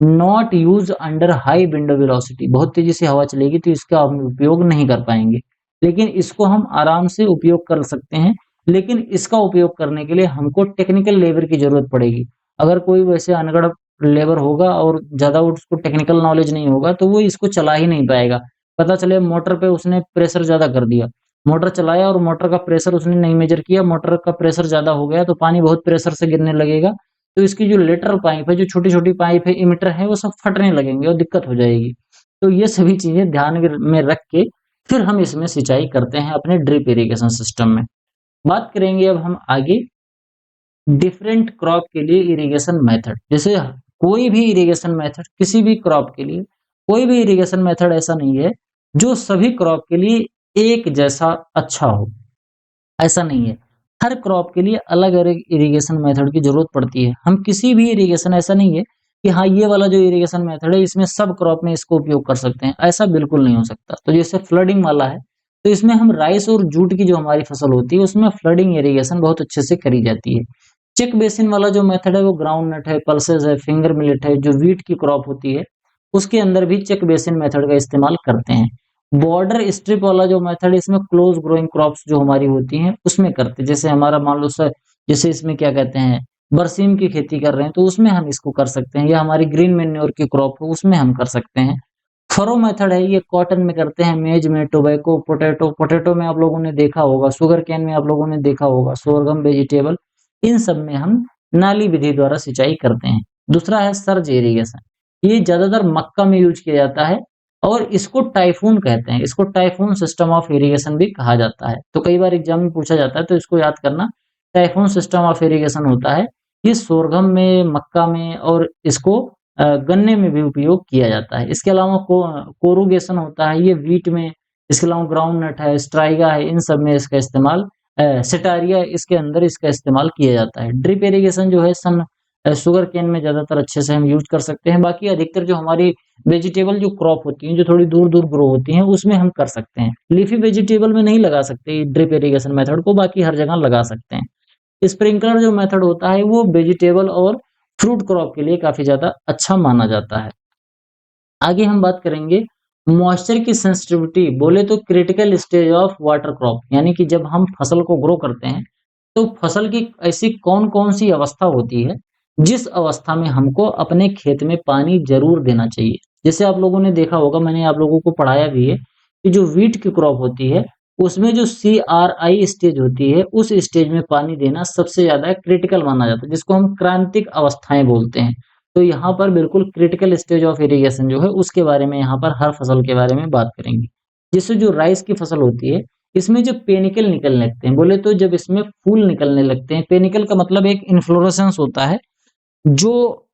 Not use under high wind velocity बहुत तेज़ी से हवा चलेगी तो इसका हम उपयोग नहीं कर पाएँगे। लेकिन इसको हम आराम से उपयोग कर सकते हैं, लेकिन इसका उपयोग करने के लिए हमको टेक्निकल लेबर की ज़रूरत पड़ेगी। अगर कोई वैसे अनगढ़ लेबर होगा और ज़्यादा उसको टेक्निकल नॉलेज नहीं होगा तो वो इसको चला ही नहीं पाएगा। पता चले मोटर पे उसने प्रेशर ज़्यादा कर दिया, मोटर चलाया और मोटर का प्रेशर उसने नहीं मेज़र किया, मोटर का प्रेशर ज़्यादा हो गया तो पानी बहुत प्रेशर से गिरने लगेगा तो इसकी जो लेटरल पाइप है, जो छोटी-छोटी पाइप है, एमिटर है, वो सब फटने लगेंगे और दिक्कत हो जाएगी। तो ये सभी चीज़ें ध्यान में रख के फिर हम इसमें सिंचाई करते हैं अपने ड्रिप इरिगेशन सिस्टम में। बात करेंगे अब हम आगे डिफरेंट क्रॉप के लिए इरिगेशन मेथड। जैसे कोई भी इरिगेशन मेथड किसी भी क्रॉप के लिए कोई भी इरिगेशन मेथड ऐसा नहीं है, जो सभी क्रॉप के लिए एक जैसा अच्छा हो। ऐसा नहीं है। हर क्रॉप के लिए अलग-अलग इरिगेशन मेथड की ज़रूरत पड़ती है। हम किसी भी इरिगेशन ऐसा नहीं है कि हाँ, ये वाला जो इरिगेशन मेथड है इसमें सब क्रॉप में इसको उपयोग कर सकते हैं, ऐसा बिल्कुल नहीं हो सकता। तो जैसे फ्लडिंग वाला है, तो इसमें हम राइस और जूट की जो हमारी फसल होती है उसमें फ्लडिंग इरिगेशन बहुत अच्छे से करी जाती है। चेक बेसिन वाला जो मेथड है वो ग्राउंड नट है, पल्सेस है, फिंगर मिलेट है, जो व्हीट की क्रॉप होती है, उसके अंदर भी चेक बेसिन मेथड का इस्तेमाल करते हैं। बॉर्डर स्ट्रिप वाला जो मेथड है इसमें क्लोज ग्रोइंग क्रॉप्स जो हमारी होती हैं उसमें करते हैं। जैसे हमारा मान लो सर जैसे इसमें क्या कहते हैं बरसीम की खेती कर रहे हैं तो उसमें हम इसको कर सकते हैं या हमारी ग्रीन मैन्योर की क्रॉप हो उसमें हम कर सकते हैं। फरो मेथड है ये कॉटन में करते हैं, मेज में, टोबैको, पोटैटो पोटैटो में आप लोगों ने देखा होगा, शुगर केन में आप लोगों ने देखा होगा, सोरगम वेजिटेबल इन सब में हम नाली विधि द्वारा सिंचाई करते हैं। दूसरा है सर्ज इरिगेशन, ये ज्यादातर मक्का में यूज किया जाता है और इसको टाइफून कहते हैं, इसको टाइफून सिस्टम ऑफ इरिगेशन भी कहा जाता है। तो कई बार एग्जाम में पूछा जाता है तो इसको याद करना, टाइफून सिस्टम ऑफ इरिगेशन होता है। ये सोरगम में, मक्का में और इसको गन्ने में भी उपयोग किया जाता है। इसके अलावा कोरूगेशन होता है, ये व्हीट में, इसके अलावा ग्राउंड नट है, स्ट्राइगा है, इन सब में इसका इस्तेमाल सिटारिया इसके अंदर इसका इस्तेमाल किया जाता है। ड्रिप इरिगेशन जो है सन शुगर केन में ज़्यादातर अच्छे से हम यूज़ कर सकते हैं। बाकी अधिकतर जो हमारी वेजिटेबल जो क्रॉप होती हैं, जो थोड़ी दूर-दूर ग्रो होती हैं, उसमें हम कर सकते हैं। लीफी वेजिटेबल में नहीं लगा सकते ड्रिप इरिगेशन मेथड को, बाकी हर जगह लगा सकते हैं। स्प्रिंकलर जो मेथड होता है, वो वेजिटेबल और फ्रूट क्रॉप के लिए काफ़ी ज़्यादा अच्छा माना जाता है। आगे हम बात करेंगे मॉइस्चर की सेंसिटिविटी बोले तो critical stage of water crop, यानी कि जब हम फसल को ग्रो करते हैं तो फसल की ऐसी कौन-कौन सी अवस्था होती है, जिस अवस्था में हमको अपने खेत में पानी ज़रूर देना चाहिए। जैसे आप लोगों ने देखा होगा, मैंने आप लोगों को पढ़ाया भी है कि जो व्हीट की क्रॉप होती है, उसमें जो CRI स्टेज होती है, उस स्टेज में पानी देना सबसे ज़्यादा क्रिटिकल माना जाता है, जिसको हम क्रांतिक अवस्थाएँ बोलते हैं। तो यहाँ पर बिल्कुल क्रिटिकल स्टेज ऑफ इरिगेशन जो है, उसके बारे में यहाँ पर हर फसल के बारे में बात करेंगे। जिससे जो राइस की फसल होती है, इसमें जब पेनिकल निकलने लगते हैं, बोले तो जब इसमें फूल निकलने लगते हैं, पेनिकल का मतलब एक इन्फ्लोरेसेंस होता है, जो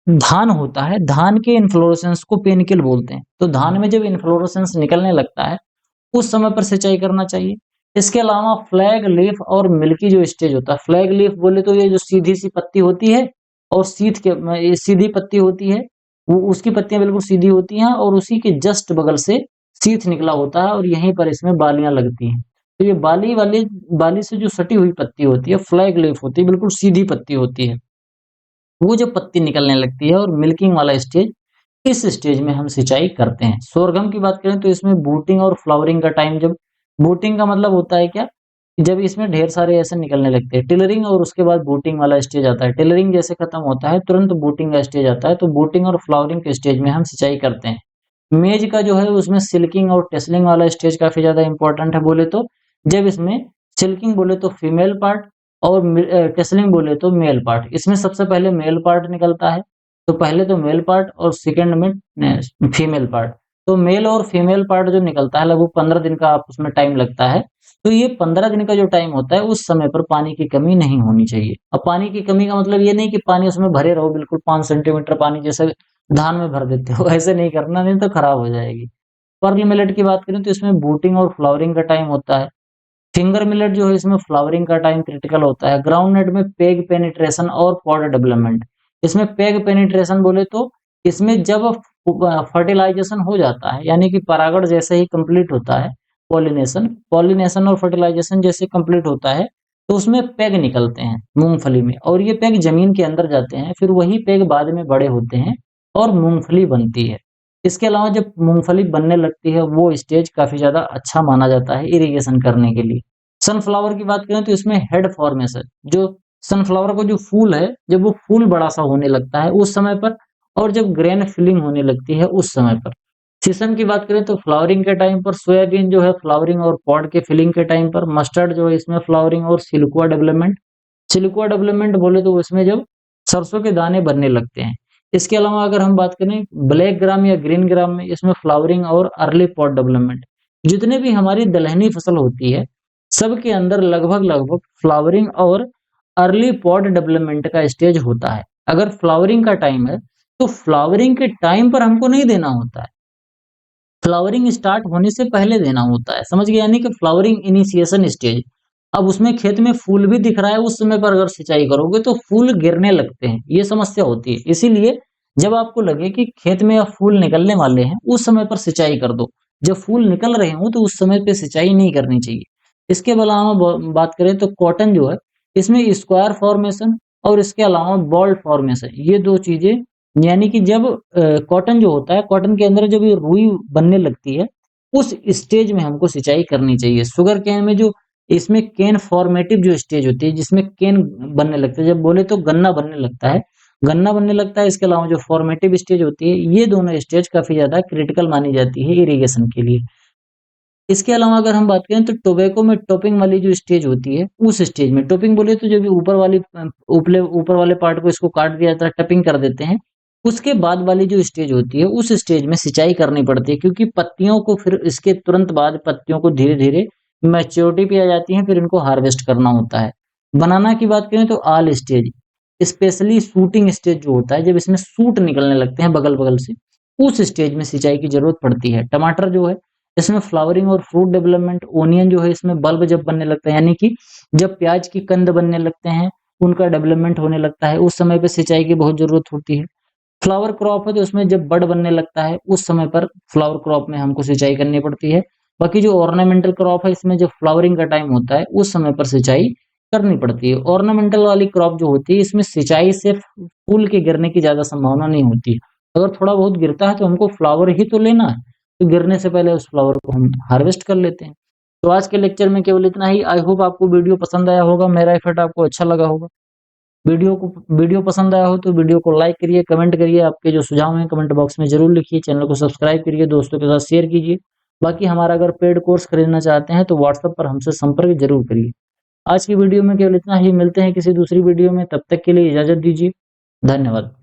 धान होता है, धान के इन्फ्लोरेसेंस को पेनिकल बोलते हैं। तो धान में जब इन्फ्लोरेसेंस निकलने लगता है, उस समय पर सिंचाई करना चाहिए। इसके अलावा फ्लैग लीफ और मिल्की जो स्टेज होता है, फ्लैग लीफ बोले तो ये जो सीधी-सी पत्ती होती है और सीध के ये सीधी पत्ती होती है, वो उसकी पत्तियाँ बिल्कुल सीधी होती हैं और उसी के जस्ट बगल से सीथ निकला होता है और यहीं पर इसमें बालियाँ लगती हैं। तो ये बाली से जो सटी हुई पत्ती होती है, फ्लैग लीफ होती है, बिल्कुल सीधी पत्ती होती है। वो जब पत्ती निकलने लगती है और मिल्किंग वाला स्टेज, इस स्टेज में हम सिंचाई करते हैं। सोरगम की बात करें तो इसमें बूटिंग और फ्लावरिंग का टाइम, जब बूटिंग का मतलब होता है क्या? जब इसमें ढेर सारे ऐसे निकलने लगते हैं। टिलरिंग और उसके बाद बूटिंग वाला स्टेज आता है। टिलरिंग जैसे खत्म होता है, तुरंत बूटिंग का स्टेज आता है, तो बूटिंग और फ्लावरिंग के स्टेज में हम सिंचाई करते हैं। मेज का जो है उसमें सिल्किंग और टेसलिंग वाला स्टेज काफ़ी ज़्यादा इम्पोर्टेंट है बोले तो, जब इसमें सिल्किंग बोले तो फीमेल पार्ट और टेसलिंग बोले तो मेल पार्ट। इसमें सबसे पहले मेल पार्ट निकलता है, तो पहले तो मेल पार्ट और सेकंड में फीमेल पार्ट। तो मेल और फीमेल पार्ट जो निकलता है लगभग 15 दिन का आप उसमें टाइम लगता है। तो ये 15 दिन का जो टाइम होता है, उस समय पर पानी की कमी नहीं होनी चाहिए। अब पानी की कमी का मतलब ये नहीं कि पानी उसमें भरे रहो, बिल्कुल 5 सेंटीमीटर पानी जैसे धान में भर देते हो, ऐसे नहीं करना, नहीं तो खराब हो जाएगी। पर्ल मिलेट की बात करें तो इसमें बूटिंग और फ्लावरिंग का टाइम होता है। फिंगर मिलेट जो है इसमें फ्लावरिंग का टाइम क्रिटिकल होता है। ग्राउंड नट में पेग पेनिट्रेशन और पॉड डेवलपमेंट। इसमें पेग पेनिट्रेशन बोले तो इसमें जब फर्टिलाइजेशन हो जाता है, यानी कि परागण जैसे ही कंप्लीट होता है, पॉलिनेशन पॉलिनेशन और फर्टिलाइजेशन जैसे कंप्लीट होता है, तो उसमें पेग निकलते हैं मूंगफली में और ये पेग जमीन के अंदर जाते हैं, फिर वही पेग बाद में बड़े होते हैं और मूंगफली बनती है। इसके अलावा जब मूंगफली बनने लगती है, वो स्टेज काफी ज्यादा अच्छा माना जाता है इरिगेशन करने के लिए। सनफ्लावर की बात करें तो इसमें हेड फॉर्मेशन, जो सनफ्लावर का जो फूल है, जब वो फूल बड़ा सा होने लगता है उस समय पर, और जब ग्रेन फिलिंग होने लगती है उस समय पर। सीसम की बात करें तो फ्लावरिंग के टाइम पर, सोयाबीन जो है फ्लावरिंग और पॉड के फिलिंग के टाइम पर, मस्टर्ड जो है इसमें फ्लावरिंग और सिल्कवा डेवलपमेंट। सिल्कवा डेवलपमेंट बोले तो उसमें जब सरसों के दाने बनने लगते हैं। इसके अलावा अगर हम बात करें ब्लैक ग्राम या ग्रीन ग्राम में, इसमें फ्लावरिंग और अर्ली पॉड डेवलपमेंट। जितने भी हमारी दलहनी फसल होती है, सबके अंदर लगभग-लगभग फ्लावरिंग और अर्ली पॉड डेवलपमेंट का स्टेज होता है। अगर फ्लावरिंग का टाइम है, तो फ्लावरिंग के टाइम पर हमको नहीं देना होता है। फ्लावरिंग स्टार्ट होने से पहले देना होता है, समझ गए? यानी कि फ्लावरिंग इनिशिएशन स्टेज। अब उसमें खेत में फूल भी दिख रहा है, उस समय पर अगर सिंचाई करोगे तो फूल गिरने लगते हैं, ये समस्या होती है। इसीलिए जब आपको लगे कि खेत में अब फूल निकलने वाले हैं, उस समय पर सिंचाई कर दो। जब फूल निकल रहे हों तो उस समय पे सिंचाई नहीं करनी चाहिए। इसके अलावा बात करें तो कॉटन जो है, इसमें स्क्वायर फॉर्मेशन और इसके अलावा बॉल फॉर्मेशन, ये 2 चीजें, यानी कि जब कॉटन जो होता है, कॉटन के अंदर जब ये रुई बनने लगती है, उस स्टेज में हमको सिंचाई करनी चाहिए। शुगर केन में जो इसमें केन फॉर्मेटिव जो स्टेज होती है, जिसमें केन बनने लगता है, जब बोले तो गन्ना बनने लगता है, गन्ना बनने लगता है। इसके अलावा जो फॉर्मेटिव स्टेज होती है, ये दोनों स्टेज काफी ज्यादा क्रिटिकल मानी जाती है इरिगेशन के लिए। इसके अलावा अगर हम बात करें तो टोबैको में टॉपिंग वाली जो स्टेज होती है, उस स्टेज में टॉपिंग बोले तो जो भी ऊपर वाले पार्ट को इसको काट दिया जाता है, टपिंग कर देते हैं। उसके बाद वाली जो स्टेज होती है, उस स्टेज में सिंचाई करनी पड़ती है, क्योंकि पत्तियों को फिर इसके तुरंत बाद पत्तियों को धीरे-धीरे मैच्योरिटी पे आ जाती हैं, फिर इनको हार्वेस्ट करना होता है। बनाना की बात करें तो आल स्टेज, स्पेशली शूटिंग स्टेज जो होता है, जब इसमें शूट निकलने लगते हैं बगल-बगल से, उस स्टेज में सिंचाई की जरूरत पड़ती है। टमाटर जो है, इसमें फ्लावरिंग और फ्रूट डेवलपमेंट। ओनियन जो है, इसमें बल्ब जब बनने लगता है, यानी कि जब प्याज की कंद बनने लगते हैं, उनका डेवलपमेंट होने लगता है, उस समय पे सिंचाई की बहुत ज़रूरत होती है। फ्लावर क्रॉप है तो उसमें जब बड बनने लगता है, उस समय पर फ्लावर क्रॉप में हमको सिंचाई करनी पड़ती है। बाकी जो ऑर्नामेंटल क्रॉप है, इसमें जब फ्लावरिंग का टाइम होता है, उस समय पर सिंचाई करनी पड़ती है। ऑर्नामेंटल वाली क्रॉप जो होती है, इसमें सिंचाई से फूल के गिरने की ज़्यादा संभावना नहीं होती है। अगर थोड़ा बहुत गिरता है तो हमको फ्लावर ही तो लेना है, तो गिरने से पहले उस फ्लावर को हम हार्वेस्ट कर लेते हैं। तो आज के लेक्चर में केवल इतना ही। आई होप आपको वीडियो पसंद आया होगा, मेरा एफर्ट आपको अच्छा लगा होगा। वीडियो पसंद आया हो तो वीडियो को लाइक करिए, कमेंट करिए, आपके जो सुझाव हैं कमेंट बॉक्स में ज़रूर लिखिए, चैनल को सब्सक्राइब करिए, दोस्तों के साथ शेयर कीजिए। बाकी हमारा अगर पेड कोर्स खरीदना चाहते हैं तो व्हाट्सएप पर हमसे संपर्क ज़रूर करिए। आज की वीडियो में केवल इतना ही, मिलते हैं किसी दूसरी वीडियो में, तब तक के लिए इजाज़त दीजिए। धन्यवाद।